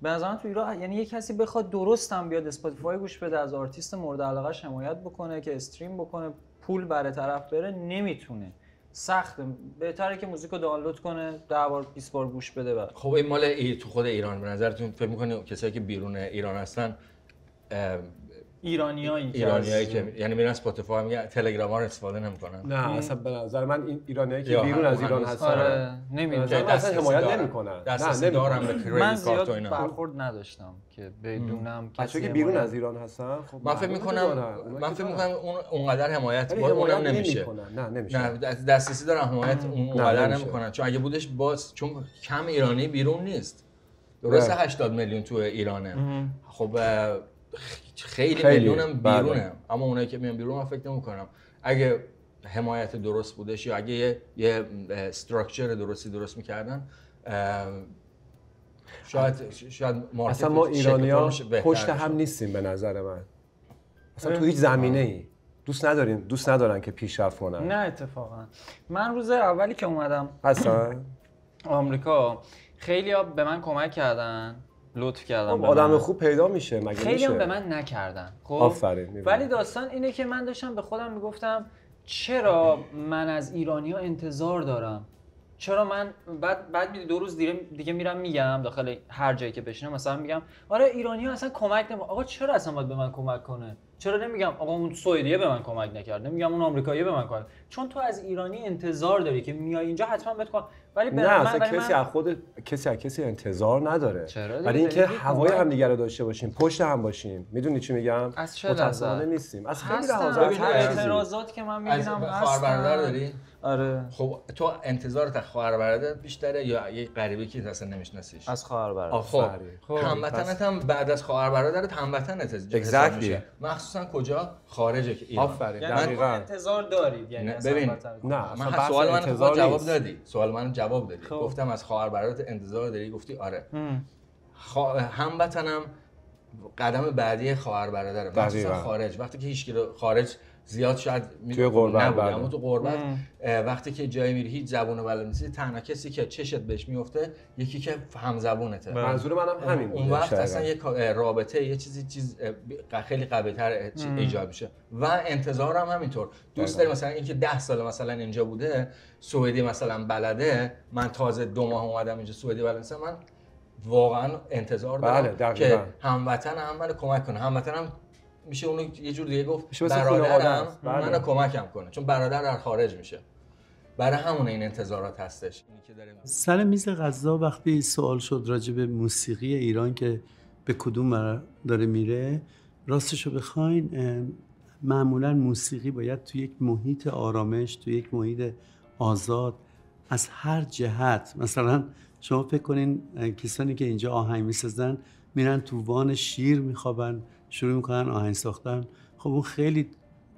به نظر من تو ایران یعنی یه کسی بخواد درست هم بیاد اسپاتیفای گوش بده، از آرتیست مورد علاقه‌اش حمایت بکنه که استریم بکنه، پول برای طرف بره، نمیتونه. سخته. بهتره که موزیکو دانلود کنه، 10 بار 20 بار گوش بده بعد. خب این مال تو خود ایران به نظرتون فکر می‌کنید کسایی که بیرون ایران هستن، ایرانیایی که یعنی میرن اسپاتیفای میگن تلگرام ها رو استفاده نمیکنن؟ نه اصلا به نظر من این ایرانیایی که بیرون از ایران هستن نمیدونم اصلا حمایت نمیکنن. دسترسی دارم به کریدیت کارت و اینا. من برخورد نداشتم که بدونم کسی که بیرون از ایران هستن. خب من فکر میکنم اون اونقدر حمایت اونم نمیشه. نه نمیشه. نه دسترسی دارم، حمایت اونقدر نمیکنن، چون اگه بودش باز چون کم ایرانی بیرون نیست. درسته 80 میلیون تو ایرانه. خب خیلی میلیونم بیرونه، اما اونایی که میان بیرون من فکر نمی‌کنم اگه حمایت درست بودش یا اگه یه استراکچر درست می‌کردن شاید مارکت اصلا ما ایرانی‌ها پشت هم نیستیم به نظر من. اصلا تو هیچ زمینه‌ای دوست ندارن که پیشرفت کنن. نه اتفاقا من روز اولی که اومدم اصلا آمریکا خیلی‌ها به من کمک کردن، لطف کردن. خب آدم خوب پیدا میشه مگه میشه؟ خیلی هم به من نکردن. خب آفرین. ولی داستان اینه که من داشتم به خودم میگفتم چرا من از ایرانی‌ها انتظار دارم؟ چرا من بعد 2 روز دیگه میرم میگم داخل هر جایی که بشینم، مثلا میگم آره ایرانی‌ها اصلا کمک نمی‌کنن. آقا چرا اصلا باید به من کمک کنه؟ چرا نمیگم آقا اون سوئدیه به من کمک نکرد، نمیگم اون آمریکایی به من کمک، چون تو از ایرانی انتظار داری که میای اینجا حتما بهت کمک. ولی نه اصلا کسی انتظار نداره. برای اینکه هوای همدیگه رو داشته باشیم، پشت هم باشیم. میدونی چی میگم؟ متأسفانه نیستیم. از خیلی لحاظ اعتراضات که من میبینم هست. خواهر برادر داری؟ آره. خب تو انتظارت خواهر برادر بیشتره یا یه غریبی که اصلا نمیشناسیش؟ از خواهر برادر. خب هموطنت هم بعد از خواهر برادرت هموطنت حساب میشه. مخصوصا کجا؟ خارجه که ایران. آفرین. یعنی انتظار دارید یعنی ببین نه من سوال من جواب دادی. سوال من جواب دادی. گفتم از خواهر برادرت انتظار داری؟ گفتی آره. هموطنم قدم بعدی خواهر برادره، مخصوصا خارج. وقتی که هیچ خارج زیاد شاید توی غربت اما تو غربت وقتی که جایی میری هیچ زبونو بلد نیستی، تنها کسی که چشت بهش میفته یکی که هم زبونته. منظور منم همین بود. اون وقت اصلا یک رابطه یه چیز خیلی قوی‌تر ایجاد میشه و انتظارم همینطور. دوست داری مثلا اینکه 10 سال مثلا اینجا بوده، سوئدی مثلا بلده، من تازه 2 ماه اومدم اینجا سوئدی بلد نیستم، من واقعا انتظار دارم که هموطنم منو کمک کنه. هموطنم میشه اونو یه جور دیگه گفت برادرم منو کمکم کنه، چون برادر در خارج میشه. برای همون این انتظارات هستش. سر میز غذا وقتی سوال شد راجع به موسیقی ایران که به کدوم داره میره، راستشو بخواین معمولا موسیقی باید توی یک محیط آرامش، توی یک محیط آزاد از هر جهت، مثلا شما فکر کنین کسانی که اینجا آهنگ میسازن میرن تو وان شیر میخوابن، شروع میکنن آهنگ ساختن. خب اون خیلی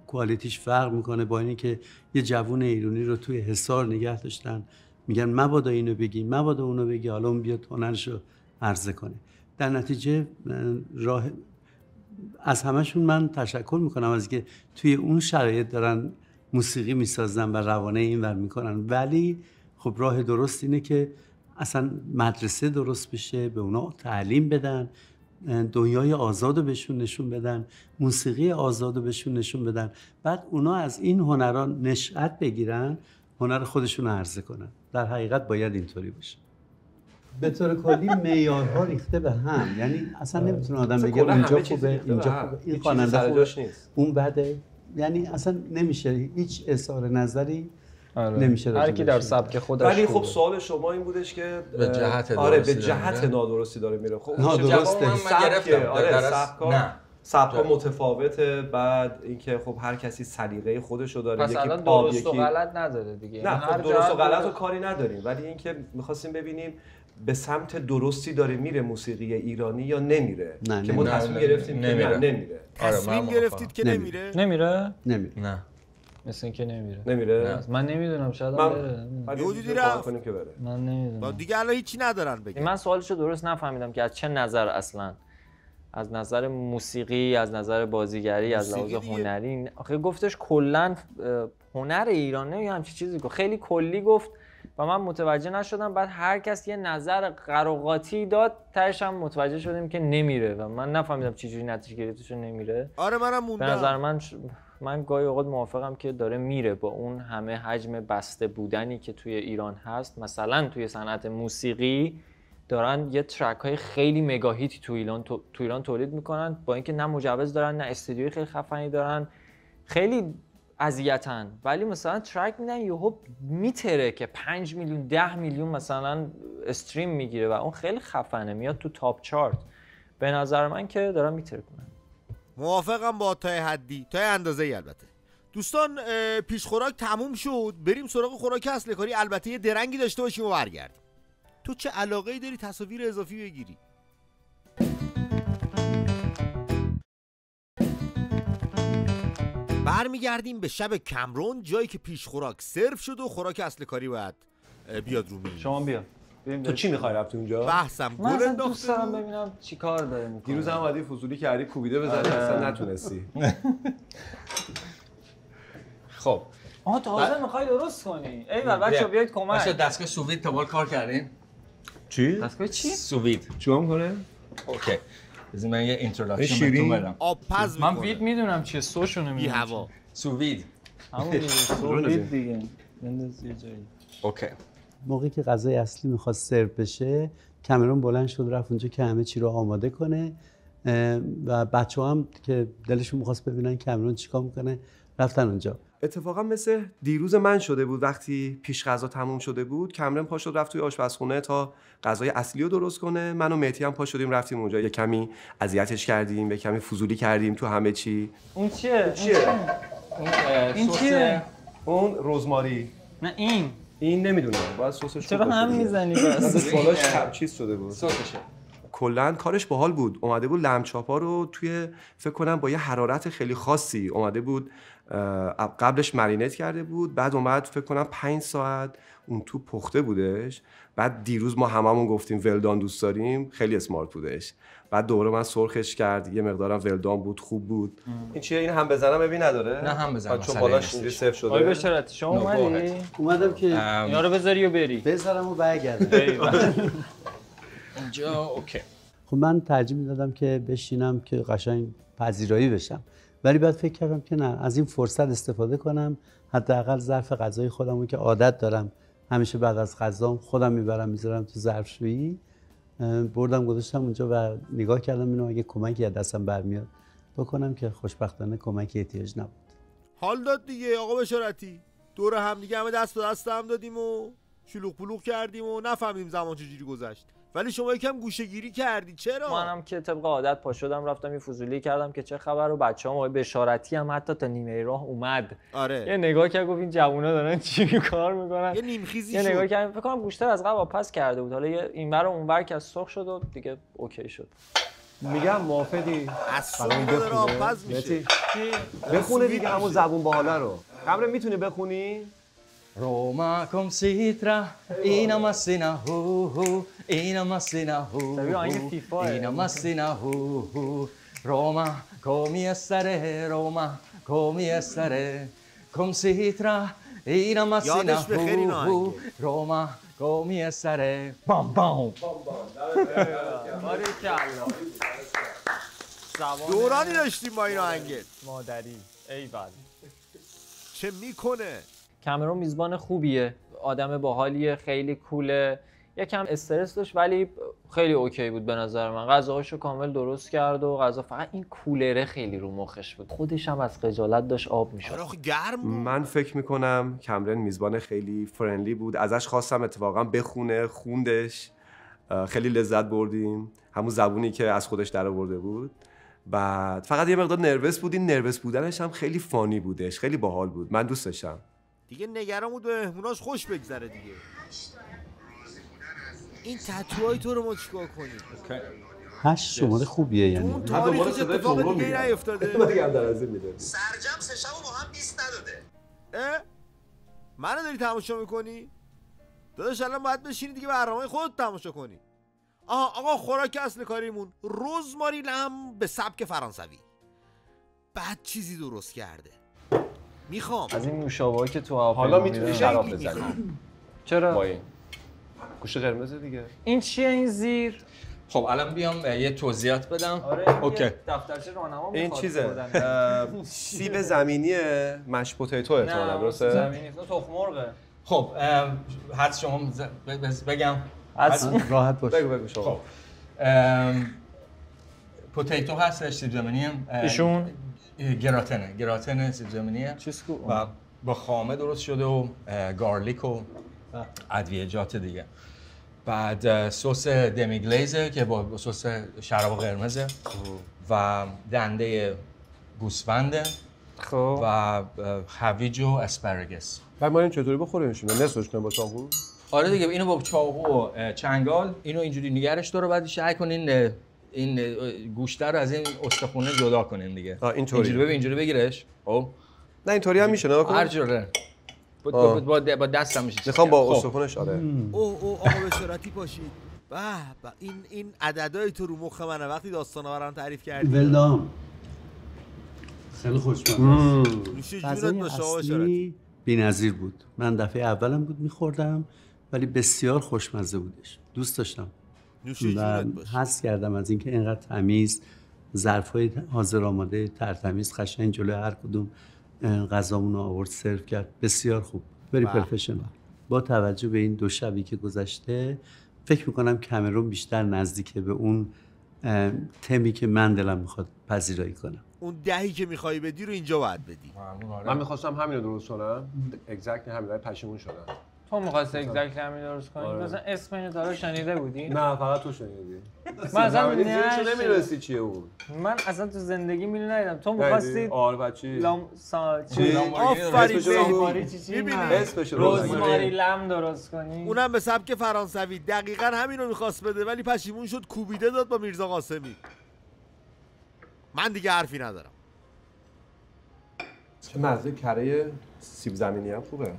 کوالیتیش فرق میکنه با اینی که یه جوون ایرانی رو توی حصار نگه داشتن، میگن مبادا اینو بگی، مبادا اونو بگی، حالا اون بیاد هنرشو عرضه کنه. در نتیجه راه از همشون من تشکر میکنم از که توی اون شرایط دارن موسیقی میسازن و روانه اینور میکنن، ولی خب راه درست اینه که اصلا مدرسه درست بشه، به اونا تعلیم بدن، دنیای آزادو بهشون نشون بدن، موسیقی آزادو بهشون نشون بدن، بعد اونا از این هنرها نشأت بگیرن، هنر خودشون عرضه کنن. در حقیقت باید اینطوری باشه. به طور کلی معیارها ریخته به هم، یعنی اصلا نمیتونه آدم بگه اونجا خوبه، اینجا خوبه، این خواننده خوبه، اون بده، یعنی اصلا نمیشه هیچ اظهار نظری نمیشه. هر کی در سبک خودش. ولی خب سوال شما این بودش که به جهت آره به جهت نادرستی داره میره. خب نادرسته. سبک متفاوته، بعد اینکه خب هر کسی سلیقه خودشو داره، یکی پاپ، درست و غلط نداره دیگه. نه خب درست و غلط رو کاری نداریم، ولی اینکه می‌خواستیم ببینیم به سمت درستی داره میره موسیقی ایرانی یا نمیره، که ما تصمیم گرفتیم که نمیره. تصمیم گرفتید که نمیره؟ نمیره؟ نه مثل اینکه نمیره. نمیره؟ من نمیدونم، شاید بره. حدودی رفت کنیم که بره. من نمیدونم. دیگه الان هیچی ندارن بگن. من سوالشو درست نفهمیدم که از چه نظر اصلا، از نظر موسیقی، از نظر بازیگری، از لحاظ هنری. آخه گفتش کلا هنر ایران نه همچین چیزی گفت، خیلی کلی گفت و من متوجه نشدم. بعد هر کس یه نظر قراقاتی داد، تهش هم متوجه شدیم که نمیره و من نفهمیدم چه جوری نتیجه گرفتش نمیره. آره منم موندم. به نظر من گاهی اوقات موافقم که داره میره با اون همه حجم بسته بودنی که توی ایران هست. مثلا توی صنعت موسیقی دارن یه ترک های خیلی مگاهیتی تو ایران تولید میکنن، با اینکه نه مجوز دارن نه استودیوی خیلی خفنی دارن، خیلی اذیتن، ولی مثلا ترک میدن یهو میتره که 5 میلیون 10 میلیون مثلا استریم میگیره و اون خیلی خفنه، میاد تو تاپ چارت. به نظر من که دارن میتره کنن. موافقم با تا حدی، تا اندازه‌ای. البته دوستان پیش خوراک تموم شد، بریم سراغ خوراک اصل کاری. البته یه درنگی داشته باشیم و برگردیم. تو چه علاقه‌ای داری تصاویر اضافی بگیری؟ برمیگردیم به شب کمرون، جایی که پیش خوراک سرو شد و خوراک اصل کاری باید بیاد رو میز. شما بیا. تو چی می‌خوای رفتی اونجا؟ بحثم گل انداخته. من دوست دارم ببینم چیکار داره می‌کنه. دیروز هم اومدی فضولی کردی کوبیده بزنی، اصلا نتونستی. خب تازه می‌خوای درست کنی. ایول بچه‌ها بیاید کمک. بچه‌ها دستگاه سووید تا کار کردین؟ چی؟ دستگاه چی؟ سووید. چیکار می‌کنه؟ اوکی. بذار من یه اینتروداکشن بهتون بدم. آب پز می‌کنه. من وید میدونم چیه، سوشو نمیدونم. بی هوا. سووید. همون دیگه سووید دیگه. بنداز یه جایی. اوکی. موقعی که غذای اصلی میخواست سرو بشه، کامرون بلند شد رفت اونجا که همه چی رو آماده کنه و بچه‌ها هم که دلشون میخواست ببینن کامرون چیکار میکنه رفتن اونجا. اتفاقا مثل دیروز من شده بود، وقتی پیش غذا تموم شده بود کامرون پا شد رفت توی آشپزخونه تا غذای اصلی رو درست کنه. من و مهدی هم پا شدیم رفتیم اونجا، یه کمی اذیتش کردیم، یه کمی فضولی کردیم تو همه چی. اون چیه؟ این چیه؟ اون رزماری. نه این نمیدونم، باید سسش چرا هم میزنی بس؟ بالاش چیز شده بود. سسشه. کلا کارش باحال بود. اومده بود لمچاپا رو توی فکر کنم با یه حرارت خیلی خاصی اومده بود، قبلش مرینت کرده بود، بعد اومد فکر کنم 5 ساعت اون تو پخته بودش. بعد دیروز ما هممون گفتیم ولدان دوست داریم، خیلی اسمارت بودش. بعد دوباره من سرخش کرد، یه مقدارم ولدان بود، خوب بود. این چیه؟ این هم بزنم ببین نداره؟ نه هم بزنم، چون بالاش اینجوری صفر شده. آی بشارت شما اومدی؟ اومدم که اینا رو بذاری و بری. بذارم و برگردم. اینجا اوکی. خب من ترجیح میدادم که بشینم که قشنگ پذیرایی بشم، ولی بعد فکر کردم که نه، از این فرصت استفاده کنم، حداقل ظرف غذای خودمو که عادت دارم همیشه بعد از غذام خودم میبرم میذارم تو ظرفشویی، بردم گذاشتم اونجا و نگاه کردم اینو اگه کمکی از دستم برمیاد بکنم، که خوشبختانه کمکی احتیاج نبود. حال داد دیگه آقا بشارتی، دور هم دیگه همه دست به دست هم دادیم و شلوغ پلوغ کردیم و نفهمیدیم زمان چجوری گذشت. ولی شما یکم گوشه‌گیری کردی. چرا؟ منم که طبق عادت پا شدم رفتم یه فضولی کردم که چه خبر و بچه‌ها آقای بشارتی هم حتی تا نیمه راه اومد. آره. یه نگاه کرد گفت این جوونا دارن چی کار میکنن. یه نیمخیزی یه شد. نگاه کردم فکر کنم گوشتر از قبل پس کرده بود. حالا یه اینور و اونور که از سرخ شد و دیگه اوکی شد. میگم موافقی از سرخ داره آبپز میشه. بخونه دیگه همون زبون باحاله رو. کامران میتونی بخونی؟ Roma come si tra in amassina hu hu in amassina hu in amassina hu hu Roma come stare Roma come stare come si tra in amassina hu hu Roma come stare bam bam دورانی داشتیم با این آهنگت مادری ایول. چه میکنه؟ کامرون میزبان خوبیه، آدم باحالیه، خیلی کوله. یکم استرس داشت ولی خیلی اوکی بود به نظر من. غذاهاشو کامل درست کرد و غذا فقط این کولره خیلی رو مخش بود. خودش هم از خجالت داشت آب میشد. آره گرم بود. من فکر میکنم کامران میزبان خیلی فرندلی بود. ازش خواستم اتفاقا بخونه، خوندش. خیلی لذت بردیم. همون زبونی که از خودش در آورده بود. بعد فقط یه مقدار نروس بود. این نروس بودنش هم خیلی فانی بودش. خیلی باحال بود. من دوست داشتم. دیگه نگران بود به مهموناش خوش بگذره دیگه. این تتوهای تو رو ما چیکار کنیم؟ 8 شماره خوبیه یعنی. اون تاریخش اتفاق دیگه نیفتاده. سرجم سه شب با هم 20 نداده. منو داری تماشا میکنی؟ داداش الان باید بشینی دیگه برنامه خودت تماشا کنی. آقا خوراک اصل کاریمون رزماری لم به سبک فرانسوی. بعد چیزی درست کرده. میخوام از این نوشابه‌ای که تو حالا میتونی شراب بزنی. چرا؟ با این گوشت قرمز دیگه. این چیه این زیر؟ خب الان بیام یه توضیحات بدم. آره اوکی. دفترچه راهنما این چیزه سیب زمینی مش پوتیتو احتمالاً درسته؟ زمینی تخم مرغه. خب حد شما بگم راحت باش. بگو شما. خب پوتیتو هستش سیب زمینی. ایشون گراتن سیب زمینیه و با خامه درست شده و گارلیک و ادویجات دیگه. بعد سس دمی گلیزه که با سس شراب قرمزه و دنده گوسفنده خب و هویج و اسپارگس. بعد ما این چطوری بخوریمشون؟ نصفش کنیم با چاقو؟ آره دیگه اینو با چاقو و چنگال اینو اینجوری نگرش داره بعد سعی کنین این گوشت رو از این استخونه جدا کنین دیگه. اینطوری اینجوری بگیرش. خب نه اینطوری هم میشه نگاه کن. هر جوره با دستم میشه. میخوام با استخونش. آره او آقا بشارتی باشید. به این عددهای تو رو مخ منه وقتی داستانا برام تعریف کردی. ولدام خیلی خوشمزه. نوش جونت باشه آقا بشارتی. بی‌نظیر بود. من دفعه اولم بود می‌خوردم ولی بسیار خوشمزه بودش. دوست داشتم. نوش جونت باشه. حس کردم از اینکه اینقدر تمیز، ظرفای حاضر آماده ترتمیز قشنگ جلوی هر کدوم غذامون رو آورد سرو کرد. بسیار خوب. بری پروفشنال. با توجه به این 2 شبی که گذشته فکر می‌کنم کامرون بیشتر نزدیکه به اون تمی که من دلم می‌خواد پذیرایی کنم. اون 10 که می‌خوای بدی رو اینجا باید بدی. من می‌خواستم همین رو درست کنم. اگزکت همین رو پشیمون شدم. تو می‌خواستی اگزکت همین درست کنی؟ مثلا اسم اینو داره شنیده بودی؟ نه فقط تو شنیدی. من اصلا نمی‌رسی چیه اون. من اصلا تو زندگی ندیدم. تو می‌خواستی آره بچی آفرین ببین اسمش رزماری لم درست کنی. اونم به سبک فرانسوی. دقیقاً همین رو می‌خواست بده ولی پشیمون شد کوبیده داد با میرزا قاسمی. من دیگه حرفی ندارم. چه مزه کره سیب زمینی هم خوبه.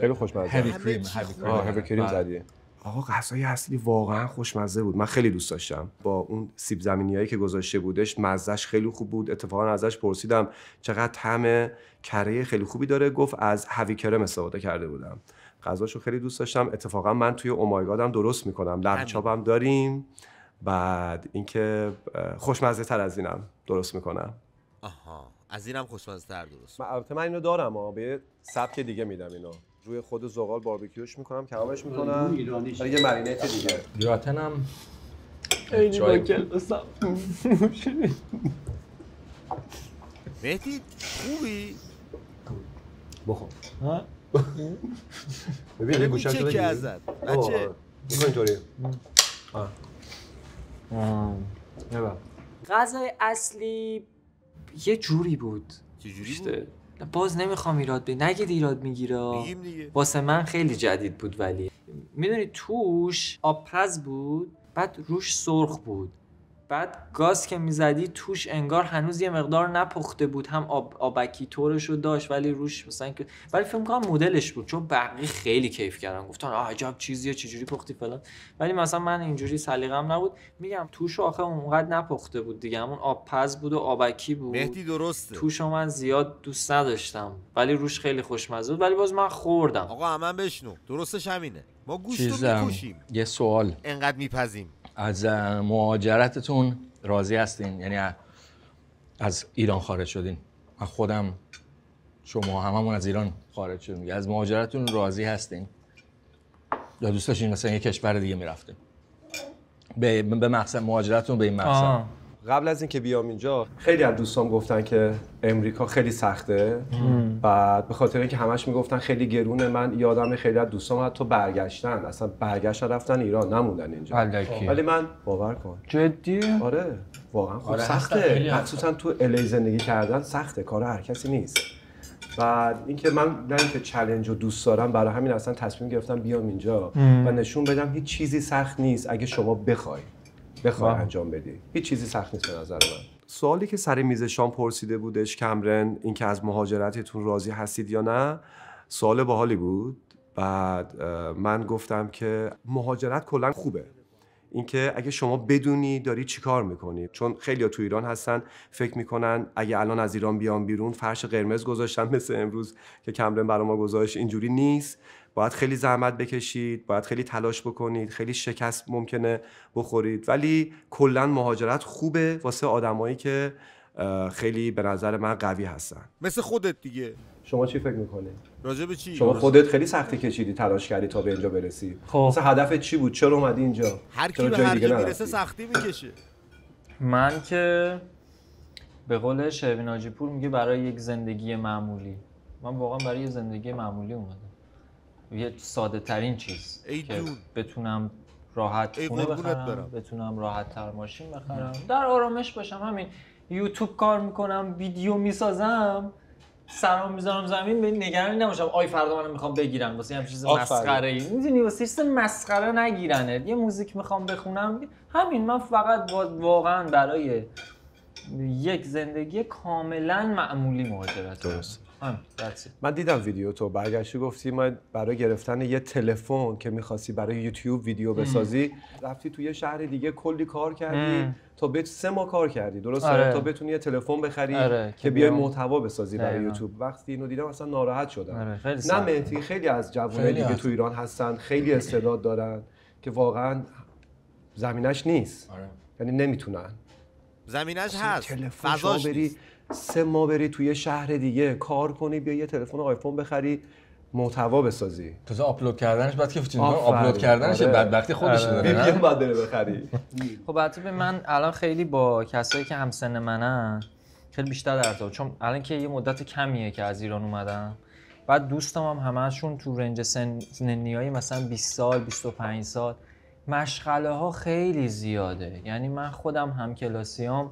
خیلی خوشمزه. هیوی کریم زدیه. آقا غذای اصلی واقعا خوشمزه بود. من خیلی دوست داشتم. با اون سیب زمینیایی که گذاشته بودش مزهش خیلی خوب بود. اتفاقا ازش پرسیدم چقدر طعم کره خیلی خوبی داره. گفت از هیوی کریم استفاده کرده بودم. غذاشو خیلی دوست داشتم. اتفاقا من توی اومایگادم درست میکنم. لبچاپم داریم. بعد اینکه خوشمزه تر از اینم درست میکنم. از اینم خوشمزه تر درست. البته من اینو دارم به سبک دیگه میدم اینو. روی خود زغال باربیکیوش میکنم، کبابش میکنم. ولی یه مرینیت دیگه. گراتنم خیلی با کلبسم. مهدی خوبی؟ بخور. ببین این گوشت رو بگیر. ازت. بچه اینطوری. غذای اصلی یه جوری بود. چجوری بود؟ باز نمیخوام ایراد بگیرم، نگید ایراد میگیره. میگیم دیگه. واسه من خیلی جدید بود، ولی میدونی توش آبپز بود، بعد روش سرخ بود، بعد گاز که میزدی توش انگار هنوز یه مقدار نپخته بود، هم آبکی طورشو داشت ولی روش مثلا ولی فکر کنم مدلش بود، چون بقیه خیلی کیف کردن گفتن عجب چیزیه چجوری پختی فلان، ولی مثلا من اینجوری سلیقه‌ام نبود. میگم توش آخه اونقدر نپخته بود دیگه، همون آبپز بود و آبکی بود. مهدی درسته. توشو من زیاد دوست نداشتم ولی روش خیلی خوشمزه بود، ولی باز من خوردم. آقا من بشنو، درستش همینه، ما گوشت رو میکشیم. یه سوال، انقدر میپزیم. از مهاجرتتون راضی هستین؟ یعنی از ایران خارج شدین؟ من خودم، شما هممون از ایران خارج شدیم، از مهاجرتتون راضی هستین یا دوست داشتین مثلا یه کشور دیگه میرفتین به مقصد مهاجرتتون به این مقصد؟ قبل از اینکه بیام اینجا خیلی از دوستام گفتن که امریکا خیلی سخته، بعد به خاطر اینکه همش میگفتن خیلی گرونه، من یادم خیلی از دوستام حتی برگشتن، اصلا برگشتن رفتن ایران نموندن اینجا. ولی من باور کن. جدی؟ آره واقعا خب سخته، مخصوصا تو الی زندگی کردن سخته، کار هر کسی نیست. بعد اینکه من نه اینکه چالش رو دوست دارم، برای همین اصلا تصمیم گرفتم بیام اینجا و نشون بدم هیچ چیزی سخت نیست اگه شما بخوای انجام بدی. هیچ چیزی سخت نیست به نظر من. سوالی که سر میز شام پرسیده بودش کامرن، اینکه از مهاجرتتون راضی هستید یا نه، سوال باحالی بود. بعد من گفتم که مهاجرت کلا خوبه، اینکه اگه شما بدونی داری چی کار میکنی، چون خیلی‌ها تو ایران هستن فکر میکنن اگه الان از ایران بیان بیرون فرش قرمز گذاشتن مثل امروز که کامرن برای ما گذاشت، اینجوری نیست. باید خیلی زحمت بکشید، باید خیلی تلاش بکنید، خیلی شکست ممکنه بخورید، ولی کلا مهاجرت خوبه واسه آدمایی که خیلی به نظر من قوی هستن. مثل خودت دیگه. شما چی فکر میکنید؟ راجع به چی؟ شما خودت خیلی سختی کشیدی، تلاش کردی تا به اینجا برسی. مثلا هدفت چی بود؟ چرا اومدی اینجا؟ هر کی به هر جا میرسه سختی میکشه. من که به قول شروین حاجی پور میگه برای یک زندگی معمولی، من واقعا برای یه زندگی معمولی اومدم. یه ساده ترین چیز که بتونم راحت خونه بخرم، بتونم راحت تر ماشین بخرم، در آرامش باشم. همین یوتیوب کار میکنم، ویدیو میسازم، سرام میذارم زمین، به نگران نباشم آی فردا منو میخوام بگیرن واسه همین چیز مسخره ای. میدونی واسه چیز مسخره نگیرنه. یه موزیک میخوام بخونم، همین. من فقط واقعا برای یک زندگی کاملا معمولی مهاجرت. درست. من دیدم ویدیو تو، برگشتی گفتی من برای گرفتن یه تلفن که می‌خواستی برای یوتیوب ویدیو بسازی رفتی توی یه شهر دیگه کلی کار کردی تا 3 ماه کار کردی، درسته؟ تا بتونی یه تلفن بخری که بیای محتوا بسازی برای یوتیوب. وقتی اینو دیدم اصلا ناراحت شدم. نه مهدی، خیلی از جوانای دیگه تو ایران هستن خیلی استعداد دارن که واقعا زمینش نیست. یعنی نمیتونن. زمینش هست، فضاش نیست. 3 ماه بری توی شهر دیگه کار کنی، بیا یه تلفن آیفون بخری، محتوا بسازی. تازه آپلود کردنش بعد که آپلود کردنش بدبختی خودش داره. نه بعد بره بخری. خب البته من الان خیلی با کسایی که همسن منن خیلی بیشتر در ارتباط، چون الان که یه مدت کمیه که از ایران اومدم. بعد دوستام هم همه‌شون تو رنج سنیای مثلا 20 سال 25 سال. مشغله ها خیلی زیاده. یعنی من خودم همکلاسیام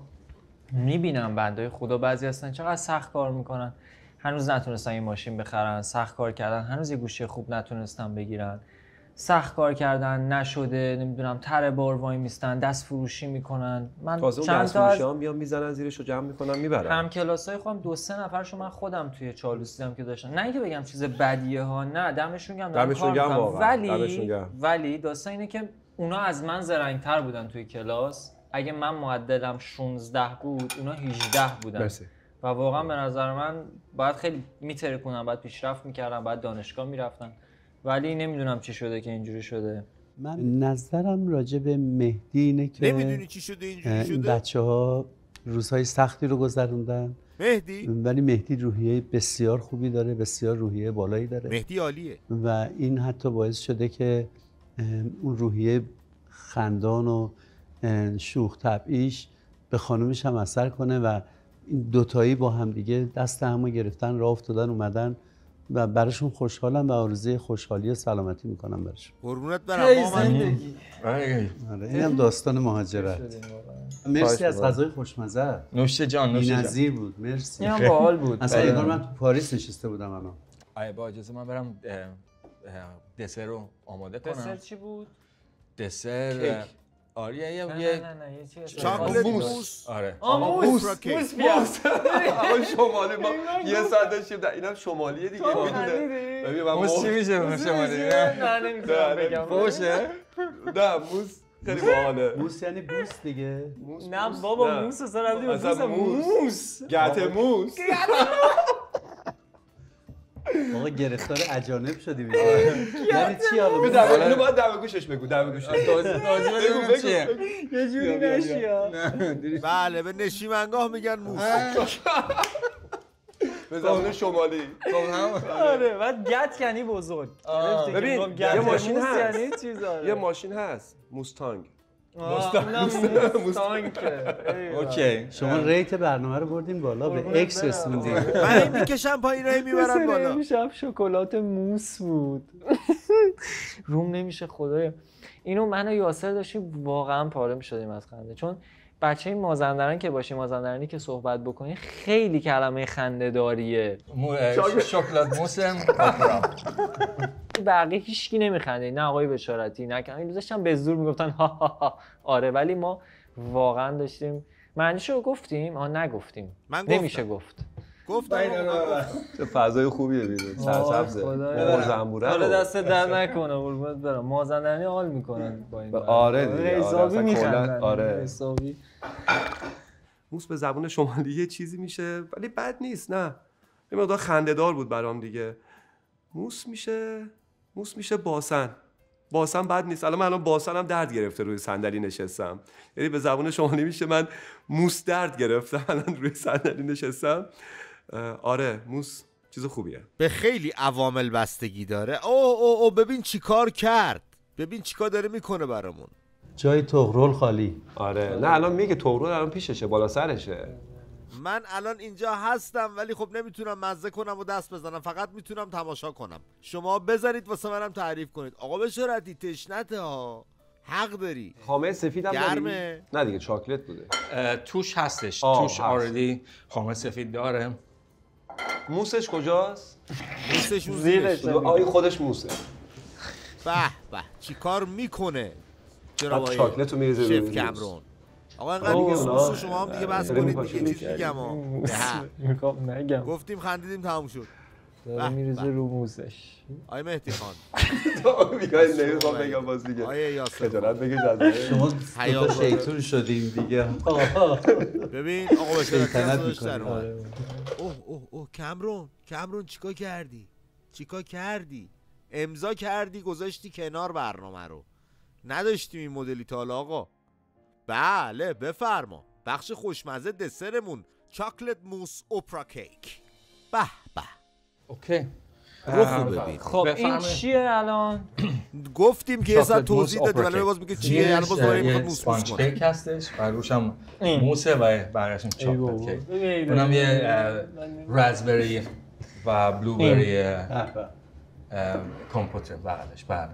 میبینم بندای خدا بعضی هستن چقدر سخت کار میکنن، هنوز نتونستن یه ماشین بخرن، سخت کار کردن هنوز یه گوشی خوب نتونستن بگیرن، سخت کار کردن نشده، نمیدونم تره بار وای میستن، دست فروشی میکنن. من تازه اون دست فروشی هم میان میزنن زیرشو جمع میکنن میبرن. هم کلاسای خودم 2-3 نفرشو من خودم توی چالوس دیدم که داشتن، نه اینکه بگم چیز بدیه ها، نه دمشون گرم، ولی داستان اینه که اونا از من زرنگ‌تر بودن توی کلاس. اگه من معدلم 16 بود اونا 18 بودن. مرسی. و واقعا به نظر من باید خیلی میترکونن، باید پیشرفت میکردن، باید دانشگاه میرفتن، ولی نمیدونم چی شده که اینجوری شده. من نظرم راجع به مهدی اینه که نمیدونی چی شده اینجوری شده. این بچه‌ها روزهای سختی رو گذروندن. مهدی ولی مهدی روحیه بسیار خوبی داره، بسیار روحیه بالایی داره. مهدی عالیه. و این حتی باعث شده که اون روحیه خندان و شوخ طبعیش به خانومش هم اثر کنه و این دوتایی با هم دیگه دست همو گرفتن، راه افتادن اومدن و براشون خوشحالم و آرزوی خوشحالی و سلامتی میکنم براشون. قربونت برم زندگی. آره اینم داستان مهاجرت. مرسی از غذای خوشمزه. نوش جان نوش جان. بی‌نظیر بود. مرسی. اینم باحال بود. اصلا انگار من تو پاریس نشسته بودم الان. آیا با اجازه من برم دسر رو آماده کنم. دسر چی بود؟ دسر آره یه چیز چاکلت موس. آره موس موس آقا شمالی ما یه ساعت داشتیم اینم شمالیه دیگه میدونه ببین من موس چی میشه شمالی؟ نه نمیتونم بگم. فوشه؟ نه موس خیلی باحاله. موس یعنی بوس دیگه. نه بابا موس اصلا رفتی موس گته موس. آقا گرفتار اجانب شدی یعنی چی حالا؟ اینو باید دم گوشش بگو دم گوشش. بگو چیه؟ یه جوری نشیا. بله به نشیمنگاه میگن موس. به زبان شمالی. آره بعد گت یعنی بزرگ. ببین یه ماشین هست. یعنی چیزا. یه ماشین هست موستانگ. موستانگ. اوکی شما ریت برنامه رو بردین بالا به اکس رسوندین. من این میکشم پایین رای میبرم بالا. امشب شکلات موس بود. روم نمیشه خدایا. اینو من و یاسر داشتیم واقعا پاره میشدیم از خنده، چون بچه مازندران که باشی، مازندرانی که صحبت بکنی خیلی کلمه خنده داریه. شکلات موسم بقیه هیچکی نمیخنده، نه آقای بشارتی نه که این داشتن به زور میگفتن ها ها ها. آره ولی ما واقعا داشتیم. معنیشو گفتیم؟ نگفتیم. نمیشه گفت. گفتم چه فضای خوبیه بیرون سرسبزه زنبوره. حالا دست در نکنه قربونت برم. مازندرانی حال میکنن با این. آره دیگه حسابی میخندن. آره حسابی. موس به زبان شمالی یه چیزی میشه ولی بد نیست. نه یه مقدار خنده‌دار بود برام دیگه. موس میشه باسن بد نیست. الان باسنم درد گرفته روی صندلی نشستم. یعنی به زبان شمالی میشه من موس درد گرفتم الان روی صندلی نشستم. آره موس چیز خوبیه. به خیلی عوامل بستگی داره. او ببین چیکار کرد. ببین چیکار داره میکنه برامون. جای تغرل خالی. آره نه الان میگه تغرل الان پیششه بالا سرشه. من الان اینجا هستم ولی خب نمیتونم مزه کنم و دست بزنم، فقط میتونم تماشا کنم. شما بذارید واسه منم تعریف کنید. آقا بشارتی تشنته ها، حق داری. خامه سفید هم گرمه؟ نه دیگه چاکلت بوده. توش هستش. توش آردی خامه سفید داره. موسش کجاست؟ موسش زیرش. آی خودش موسه. به به چیکار میکنه جناب آقای چاکلت رو میریزه شف روی کمرون. آقا اینقدر دیگه سوسو شما هم دیگه بس کنید دیگه. چیز میگم نگم. گفتیم خندیدیم تموم شد. داره میریزه رو موسش. آقای مهدی خان تو میگای نمیخوام بگم باز دیگه. آقای یاسر خجالت بگیر از شما حیا شیطون شدیم دیگه. ببین آقا بشارت اوه کمرون چیکار کردی؟ امضا کردی گذاشتی کنار برنامه رو. نداشتیم این مدلی تا حالا آقا. بله بفرما. بخش خوشمزه دسرمون چاکلت موس اپرا کیک. به به. اوکی. رو خوب ببین. خب این چیه الان؟ گفتیم که یه ساعت توضیح دادیم ولی باز میگه چیه؟ الان باز داره میخواد موس اسپانج کنه. کیک هستش و روش هم موسه و بقیه‌اش هم چاکلت کیک. اونم یه رازبری و بلوبری کمپوت بغلش. بله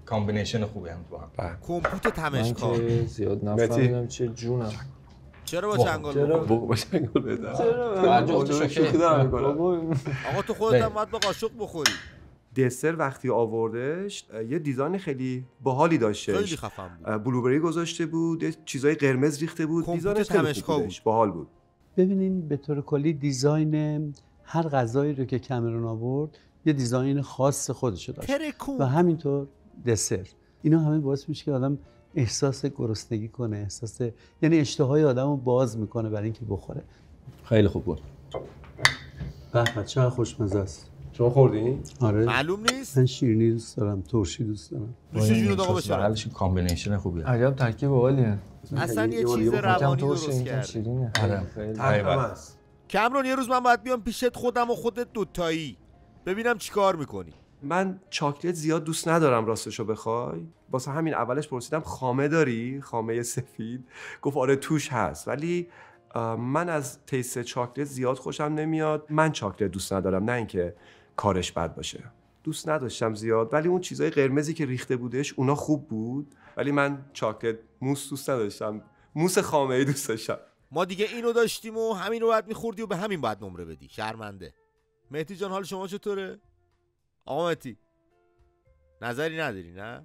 کامبینیشن خوبی هم تو هم. کمپوت تمشکا. زیاد نفهمیدم چه جونم. چرا با چنگال با چنگال بزن؟ آقا تو خودت هم باید با قاشق بخوری. دسر وقتی آوردش یه دیزاین خیلی باحالی داشتش. خیلی خفن بود. بلوبری گذاشته بود، یه چیزای قرمز ریخته بود. دیزاینش خیلی خوب بود. باحال بود. ببینین به طور کلی دیزاین هر غذایی رو که کامرون آورد یه دیزاین خاص خودشو داشت. و همینطور دسر. اینا همه باعث میشه که آدم احساس گرسنگی کنه، یعنی اشتهای آدمو باز میکنه برای اینکه بخوره. خیلی خوب بود. به چقدر خوشمزه است. شما خوردین؟ آره. معلوم نیست. من شیرینی دوست دارم، ترشی دوست دارم. نوش جون آقا بشارت. کامبینیشن خوبیه. عجب ترکیب عالیه. اصلا یه چیز روانی درست کرد. آره. کامرون یه روز من باید بیام پیشت خودم و خودت دوتایی ببینم چیکار میکنی. من چاکلت زیاد دوست ندارم راستشو بخوای. واسه همین اولش پرسیدم خامه داری؟ خامه سفید. گفت آره توش هست، ولی من از تیست چاکلت زیاد خوشم نمیاد. من چاکلت دوست ندارم، نه اینکه کارش بد باشه. دوست نداشتم زیاد، ولی اون چیزای قرمزی که ریخته بودش اونا خوب بود، ولی من چاکلت موس دوست نداشتم، موس خامه‌ای دوست داشتم. ما دیگه اینو داشتیم و همین رو باید میخوردی و به همین باید نمره بدی. شرمنده. مهدی جان حال شما چطوره؟ آقا مهدی نظری نداری نه؟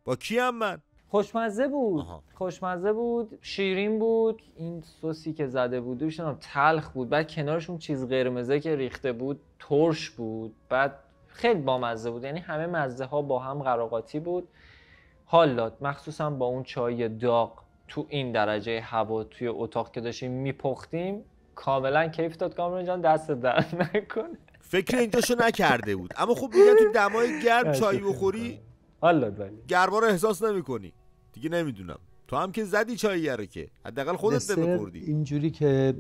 با کی هم من؟ خوشمزه بود. خوشمزه بود، شیرین بود، این سوسی که زده بود دوشم تلخ بود، بعد کنارش اون چیز قرمزه که ریخته بود ترش بود، بعد خیلی بامزه بود، یعنی همه مزه ها با هم قراقاتی بود. حال داد، مخصوصا با اون چای داغ تو این درجه هوا توی اتاق که داشتیم میپختیم کاملا کیف داد. کامران جان دست درد نکنه. فکر اینجاشو نکرده بود، اما خب میگن تو دمای گرم چای بخوری حال داد، ولی گرما رو احساس نمی‌کنی. دیگه نمیدونم تو هم که زدی چایی رو که حداقل خودت بخوردی. اینجوری که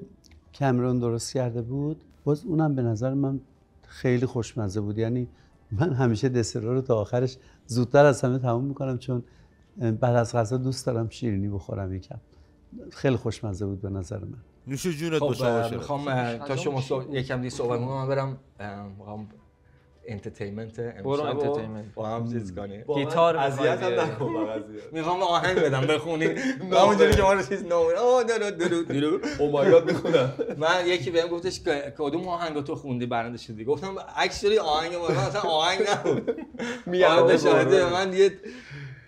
کامرون درست کرده بود باز اونم به نظر من خیلی خوشمزه بود. یعنی من همیشه دسرها رو تا آخرش زودتر از همه تموم میکنم، چون بعد از غذا دوست دارم شیرینی بخورم یکم. خیلی خوشمزه بود به نظر من. نوش جونت باشه. میخوام تا شما یکم دیگه صحبت کنم، من برم میخوام انترتینمنت امشب با هم چیز کنیم. گیتار اذیت هم نکن. میخوام آهنگ بدم بخونی همونجوری که ما رو چیز نمونه او مای گاد میخونم. من یکی بهم گفتش کدوم آهنگ تو خوندی برنده شدی، گفتم اکچولی آهنگ ما اصلا آهنگ نبود. میاد شاهده من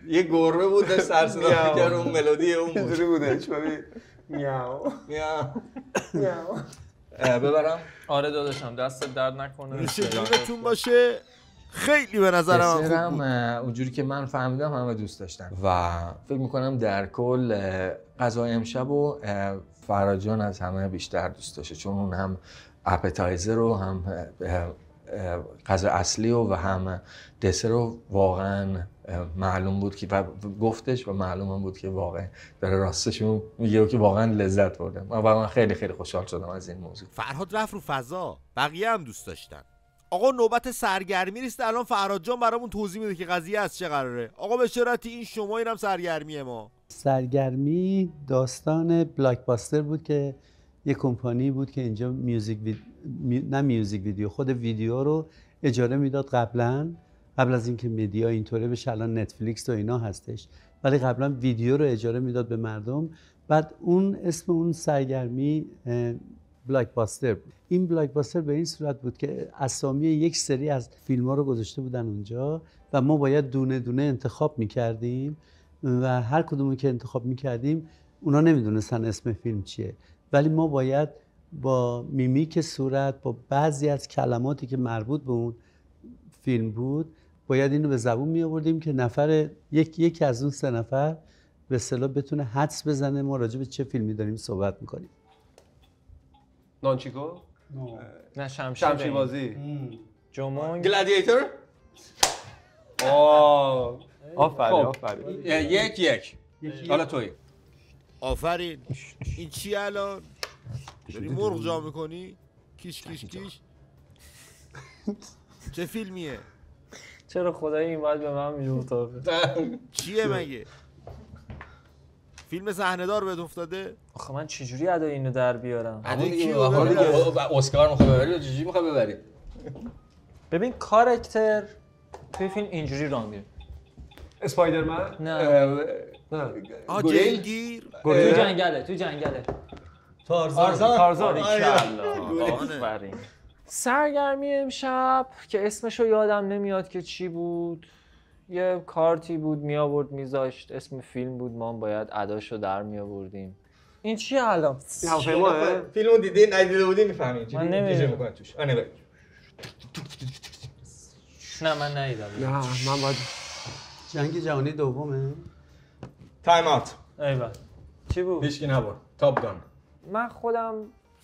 یه گربه بود داشت سر صدا می‌کرد، اون ملودی اون اینجوری بودش. ببین میاو میاو ببرم. آره داداشم دست درد نکنه. نوش جونتون باشه. خیلی به نظرم خوب بود. اونجوری که من فهمیدم همه دوست داشتن و فکر میکنم در کل غذای امشب و فرهاد جان از همه بیشتر دوست داشته، چون اون هم اپتایزر رو هم غذا اصلی و هم دسر رو واقعا معلوم بود که گفتش و معلوم هم بود که واقعا داره راستشون میگه که واقعا لذت بردم. من خیلی خیلی خوشحال شدم از این موضوع. فرهاد رفت رو فضا، بقیه هم دوست داشتن. آقا نوبت سرگرمی نیست، الان فرهاد جان برامون توضیح میده که قضیه از چه قراره. آقا به چرتی این شما اینم سرگرمی ما. سرگرمی داستان بلاکباستر بود که یه کمپانی بود که اینجا میوزیک ویدیو خود ویدیو رو اجاره میداد قبل از اینکه مدیا اینطوره بشه. الان نتفلیکس و اینا هستش، ولی قبلا ویدیو رو اجاره میداد به مردم. بعد اسم اون سرگرمی بلاکباستر بود. این بلاکباستر به این صورت بود که اسامی یک سری از فیلم‌ها رو گذاشته بودن اونجا و ما باید دونه دونه انتخاب می‌کردیم و هر کدومی که انتخاب می‌کردیم اونا نمی‌دونستن اسم فیلم چیه، ولی ما باید با میمیک صورت، با بعضی از کلماتی که مربوط به اون فیلم بود، باید اینو به زبون می‌آوردیم که یکی از اون 3 نفر به اصطلاح بتونه حدس بزنه ما راجع به چه فیلمی داریم صحبت می‌کنیم. نانچیکو؟ نه شمشیر بازی. جومونگ. گلادیتور. آفرین. یک. حالا توی. آفرین. این چی الان؟ داری مرغ جا میکنی؟ کیش. چه فیلمیه؟ چرا خدایی این باید به من میفته؟ چیه مگه؟ فیلم صحنه‌دار بهت افتاده؟ آخه من چجوری ادای اینو در بیارم؟ اسکار میخوای ببری یا چجوری میخوای ببری؟ ببین کاراکتر توی فیلم اینجوری راه میره. اسپایدرمن؟ نه. جنگیر؟ تو جنگله. تارزان. آفرین. سرگرمی امشب که اسمشو یادم نمیاد که چی بود، یه کارتی بود میآورد میذاشت، اسم فیلم بود، ما باید اداشو در میآوردیم. این چیه الان؟ فیلمو ندیده بودی میفهمی. من نمیدونم توش. نه من ندیدم. نه من باید جنگ جهانی دومه. تایم اوت. ایول. چی بود؟ هیچکی نبود. تاپ گان. من خودم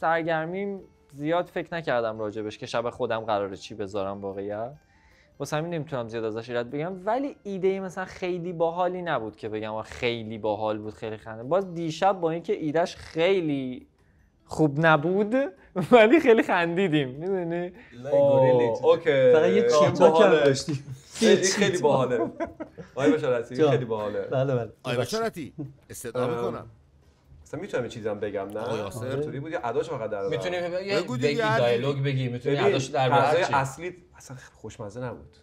سرگرمیم زیاد فکر نکردم راجبش که شب خودم قراره چی بذارم واقعیت. واسه همین نمیتونم زیاد ازش ایراد بگم، ولی ایده مثلا خیلی باحالی نبود که بگم خیلی باحال بود، خیلی خنده. باز دیشب با اینکه ایدهش خیلی خوب نبود ولی خیلی خندیدیم، میدونی؟ اوکی. فقط یه چیتا کم داشتی. خیلی باحاله. آقای بشارتی خیلی باحاله. بله. آقای بشارتی استدعا میکنم. اصلا میتونم یه چیزی بگم نه؟ آقا یاسر طوری بود یا اداش فقط در میتونی بگو بگی دیگه، دیالوگ بگی، میتونی ببین، اداش در غذای هر چی. اصلی اصلا خوشمزه نبود.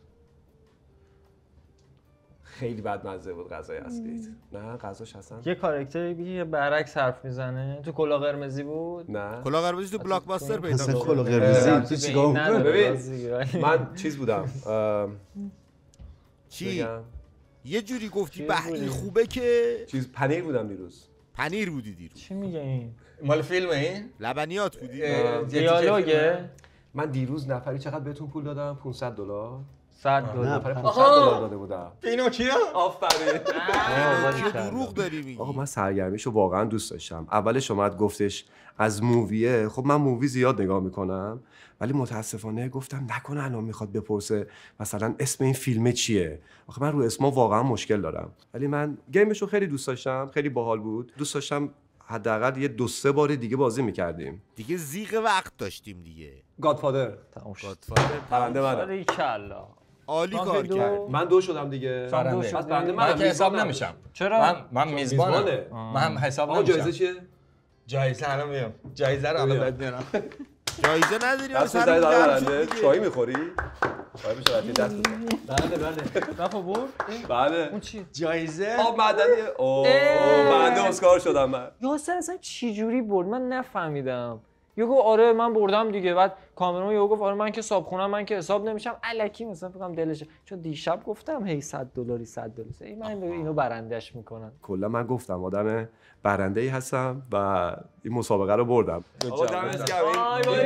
خیلی بدمزه بود غذای اصلیت. نه غذاش اصلا یه کاراکتری بگی که برعکس حرف میزنه تو کلاه قرمزی بود. نه. کلاه قرمزی تو بلاکباستر پیدا اصلا می‌کنه. کلاه قرمزی تو چیکار می‌کنی؟ ببین من چیز بودم چی؟ بگم. یه جوری گفتی چی به این بودی؟ خوبه که چیز پنیر بودم دیروز. پنیر بودی دیروز. چی میگه این؟ مال فیلمه این؟ لبنیات بودی. دیالوگه؟ من دیروز نفری چقدر بهتون پول دادم؟ $500. $100. نفری $500 داده بودم. پینوکیو؟ آفرین. چه دروغ داری میگی؟ آقا من سرگرمیشو واقعا دوست داشتم. اولش اومد گفتش از موویه. خب من مووی زیاد نگاه میکنم ولی متاسفانه گفتم نکنه الان میخواد بپرسه مثلا اسم این فیلم چیه. آخه من رو اسما واقعا مشکل دارم. ولی من گیمشو خیلی دوست داشتم، خیلی باحال بود. دوست داشتم حداقل یه 2-3 بار دیگه بازی میکردیم. دیگه زیغ وقت داشتیم دیگه. گادفادر. گادفادر پرنده منم. باریکلا. عالی کار کرد. من 2 شدم دیگه. برنده. پس برنده من که حساب نمیشم. چرا؟ من میزبانم. من حساب نمیشم. جایزه چیه؟ جایزه الان میام. جایزه رو الان بهت میارم. جایزه نداری دست سر بزنی گرم برنده. شد دیگه. چای میخوری؟ چای بشه وقتی دست بزن. بله. رفت برد؟ بله. اون چی؟ جایزه آب معدنیه. اوه بعد اسکار شدم من. یاسر اصلا چی جوری برد من نفهمیدم. یه گفت آره من بردم دیگه. بعد کامرون یه گفت آره من که صابخونم، من که حساب نمیشم. الکی مثلا فکرم دلشه، چون دیشب گفتم هی $100 $100 من اینو برندش میکنن. کلا من گفتم آدم برنده‌ای هستم و این مسابقه رو بردم. آقا دمت گرم.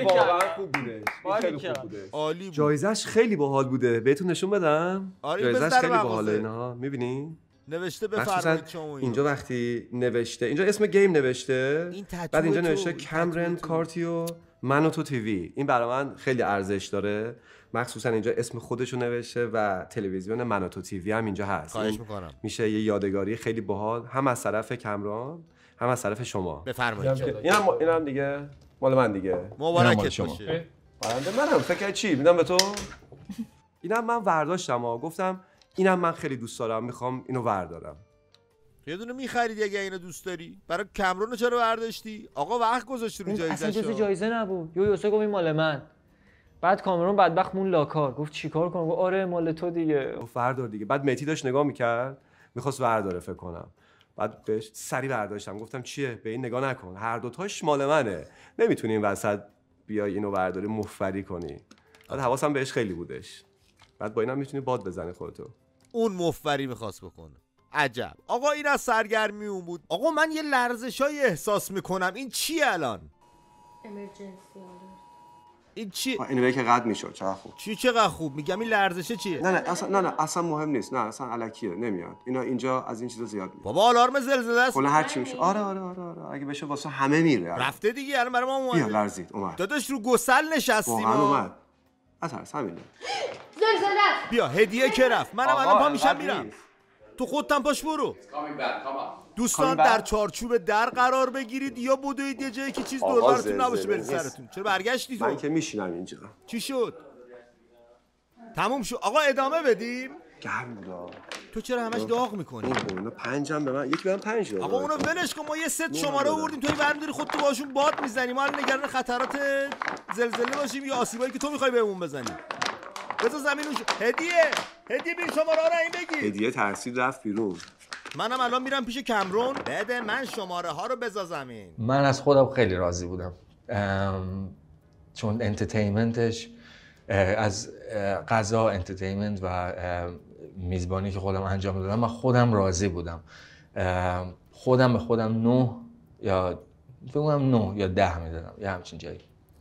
واقعا خوب بودش. خیلی خوب بودش. عالی بود. جایزش خیلی باحال بوده. بهتون نشون بدم؟ آره، جایزش بذار خیلی مغازه. باحاله اینا. می‌بینی؟ نوشته مخصوصا بفرمایید شما اینو. اینجا وقتی نوشته، اینجا اسم گیم نوشته، این تتو بعد اینجا تو، نوشته این کامرن تتو تو. کارتیو من و تو تیوی. این برای من خیلی ارزش داره. مخصوصا اینجا اسم خودشو نوشته و تلویزیون من و تو تیوی هم اینجا هست. خواهش این میکنم. میشه یه یادگاری خیلی باحال هم از طرف کامران هم از طرف شما. بفرمایید. اینم دیگه مال من دیگه. مبارکت باشه. برنده منم. فکر چی میدم به تو؟ اینم من ورداشتم گفتم اینم من خیلی دوست دارم، میخوام اینو وردارم. یه دونه می‌خرید اگه اینو دوست داری. برای کامرون چرا برداشتی؟ آقا وقت گذاشتی رو اصلا جایزه‌شو. جزء جایزه نبود. یوسف گفت این مال من. بعد کامرون بدبخت مون لاکار گفت چیکار کنم؟ گفت آره مال تو دیگه. گفت وردار دیگه. بعد مهدی داشت نگاه میکرد میخواست ورداره فکر کنم. بعد بهش سری برداشتم گفتم چیه؟ به این نگاه نکن. هر دوتاش مال منه. نمیتونی این وسط بیای اینو ورداری مفری کنی. بعد حواسم بهش خیلی بودش. بعد با اینم میتونی باد بزنی خودتو. اون مفری میخواست بکنه. عجب. آقا این از سرگرمی اون بود. آقا من یه لرزشای احساس میکنم. این چیه الان؟ امرجنسی این چی؟ اینو که قد میشد چقدر خوب. چقدر خوب. میگم این لرزشه چیه؟ نه اصلا مهم نیست. نه اصلا الکیه نمیاد. اینا اینجا از این چیزا زیاد میاد. بابا آلارم زلزله است. کلا هر چی میشه. آره اگه بشه واسه همه میره. رفته دیگه الان برای ما بیا اومد. لرزید اومد. داداش رو گسل نشستیم. واقعا اومد. اصلا همینه. زلزله. بیا هدیه که رفت. منم الان پا میشم میرم. نیست. تو خودتم پاش برو. دوستان در چارچوب در قرار بگیرید یا بدوید یه جایی که چیز دور براتون نباشه برید سرتون. چرا برگشتی تو؟ من که میشینم اینجا. چی شد؟ تموم شد. آقا ادامه بدیم. گرم بودا. تو چرا همش داغ میکنی؟ اونا 5 هم به من یکی بهم 5 داد. آقا اونو ولش کن. ما یه ست شماره آوردیم توی برمی‌داری خودت باشون باد میزنی. ما الان نگران خطرات زلزله باشیم یا آسیبایی که تو میخوای بهمون بزنی. بذار زمینش هدیه بین شماره ها رو این بگی. هدیه ترسید رفت بیرون. منم الان میرم پیش کامرون. بده من شماره ها رو بذار زمین. من از خودم خیلی راضی بودم چون انترتینمنتش از غذا انترتینمنت و میزبانی که خودم انجام دادم من خودم راضی بودم. خودم به خودم 9 یا فکر کنم 9 یا 10 میدادم یه همچین جایی.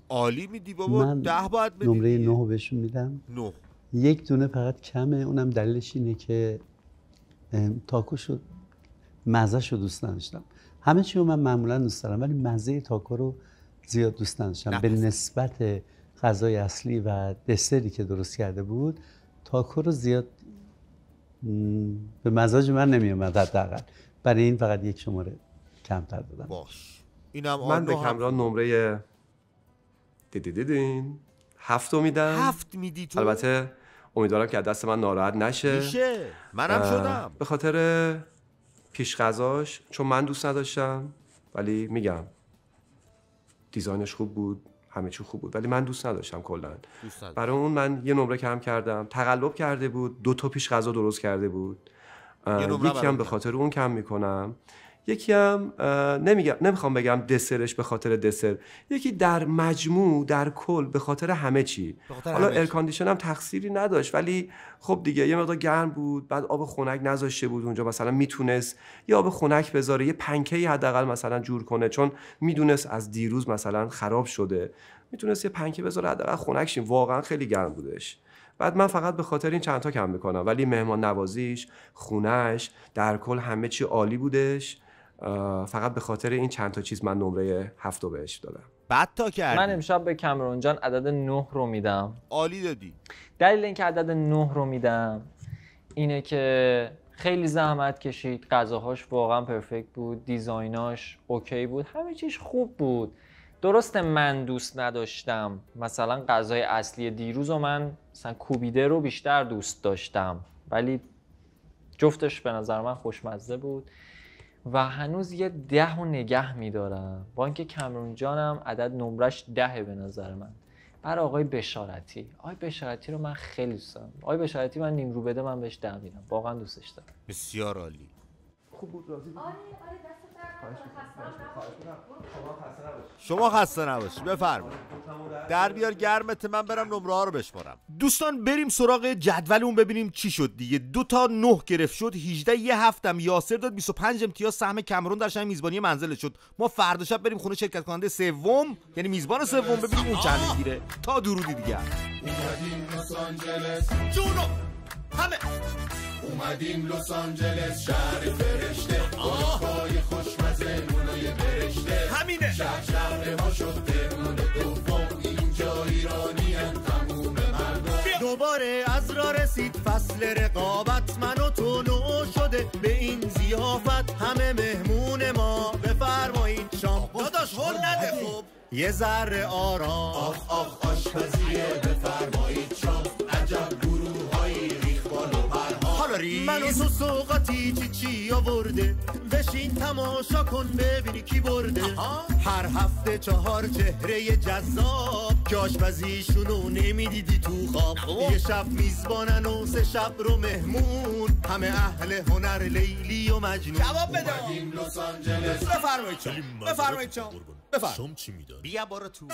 عالی میدی بابا. من 10 باید بدی. نمره 9 رو بهشون میدم. 9. یک دونه فقط کمه. اونم دلیلش اینه که تاکوشو مزه‌شو دوست نداشتم. همه چی رو من معمولا دوست دارم ولی مزه تاکو رو زیاد دوست نداشتم. به نسبت غذای اصلی و دسری که درست کرده بود تاکو رو زیاد به مزاج من نمیومد حداقل. برای این فقط یک شماره کمتر دادم. باش. اینم من به کامران نمره 7 میدم. 7 میدی تو؟ البته امیدوارم که از دست من ناراحت نشه. منم شدم. به خاطر پیش غذاش چون من دوست نداشتم ولی میگم دیزاینش خوب بود، همه چی خوب بود، ولی من دوست نداشتم کلا. برای اون من یه نمره کم کردم. تقلب کرده بود، 2 تا پیش غذا درست کرده بود. یکی هم به خاطر اون کم میکنم. یکی هم نمیخوام بگم دسرش به خاطر دسر، یکی در مجموع در کل به خاطر همه چی. حالا ایرکاندیشن هم تقصیری نداشت، ولی خب دیگه یه مقدار گرم بود، بعد آب خنک نذاشته بود اونجا، مثلا میتونست یه آب خنک بذاره، یه پنکه‌ای حداقل مثلا جور کنه، چون میدونست از دیروز مثلا خراب شده، میتونست یه پنکه بذاره حداقل خنک شه. واقعا خیلی گرم بودش. بعد من فقط به خاطر این چند تا کم میکنم، ولی مهمان نوازیش، خونش، در کل همه چی عالی بودش. فقط به خاطر این چند تا چیز من نمره 7 بهش دادم. بد تا کردی. من امشب به کامرون جان عدد 9 رو میدم. عالی دادی. دلیل اینکه عدد 9 رو میدم اینه که خیلی زحمت کشید، غذاهاش واقعا پرفکت بود، دیزایناش اوکی بود، همه چیش خوب بود. درسته من دوست نداشتم مثلا غذای اصلی دیروز و من مثلا کوبیده رو بیشتر دوست داشتم، ولی جفتش به نظر من خوشمزه بود و هنوز یه 10 رو نگه میدارم، با اینکه کامرون جانم عدد نمرش 10 به نظر من. برای آقای بشارتی، آقای بشارتی رو من خیلی دوست دارم. آقای بشارتی من نیمرو بده من بهش 10 میدم، واقعا دوستش دارم. بسیار عالی. خوب بود، راضی بود. شما خسته نباشی. بفرمایید. در بیار گرمت، من برم نمره ها رو بشمارم. دوستان بریم سراغ جدولمون ببینیم چی شد دیگه. 2 تا 9 گرفت شد، 18 یه هفتم یاسر داد، 25 امتیاز سهم کامرون در شهر میزبانی منزل شد. ما فردا شب بریم خونه شرکت کننده سوم، یعنی میزبان سوم، ببینیم اون چند میگیره. تا درودی دیگه. اومدیم لس آنجلس جونو همه اومدیم لس آنجلس، شهر فرشته، آقای خوشمزه، نونای برشته، همینه شهر ما شد تهران دوم، اینجا ایرانی هم تموم مردم. دوباره از را رسید فصل رقابت، من و تو نو شده به این ضیافت، همه مهمون ما بفرمایید شام. داداش هول نده خوب، یه ذره آرام. آخ آخ آشپزیه بفرمایید شام، عجب گروه‌هایی ریخبال و پرها. حالا من و تو سوقاتی چی آورده، بشین تماشا کن ببینی کی برده. هر هفته 4 چهره جذاب که آشپزیشونو نمیدیدی تو خواب. یه شب میزبانن و 3 شب رو مهمون، همه اهل هنر لیلی و مجنون. جواب بده. اومدیم لس آنجلس. بفرمایید شام، بفرمایید شام، بفرمایید. شام چی میدن؟ بیا برو تو.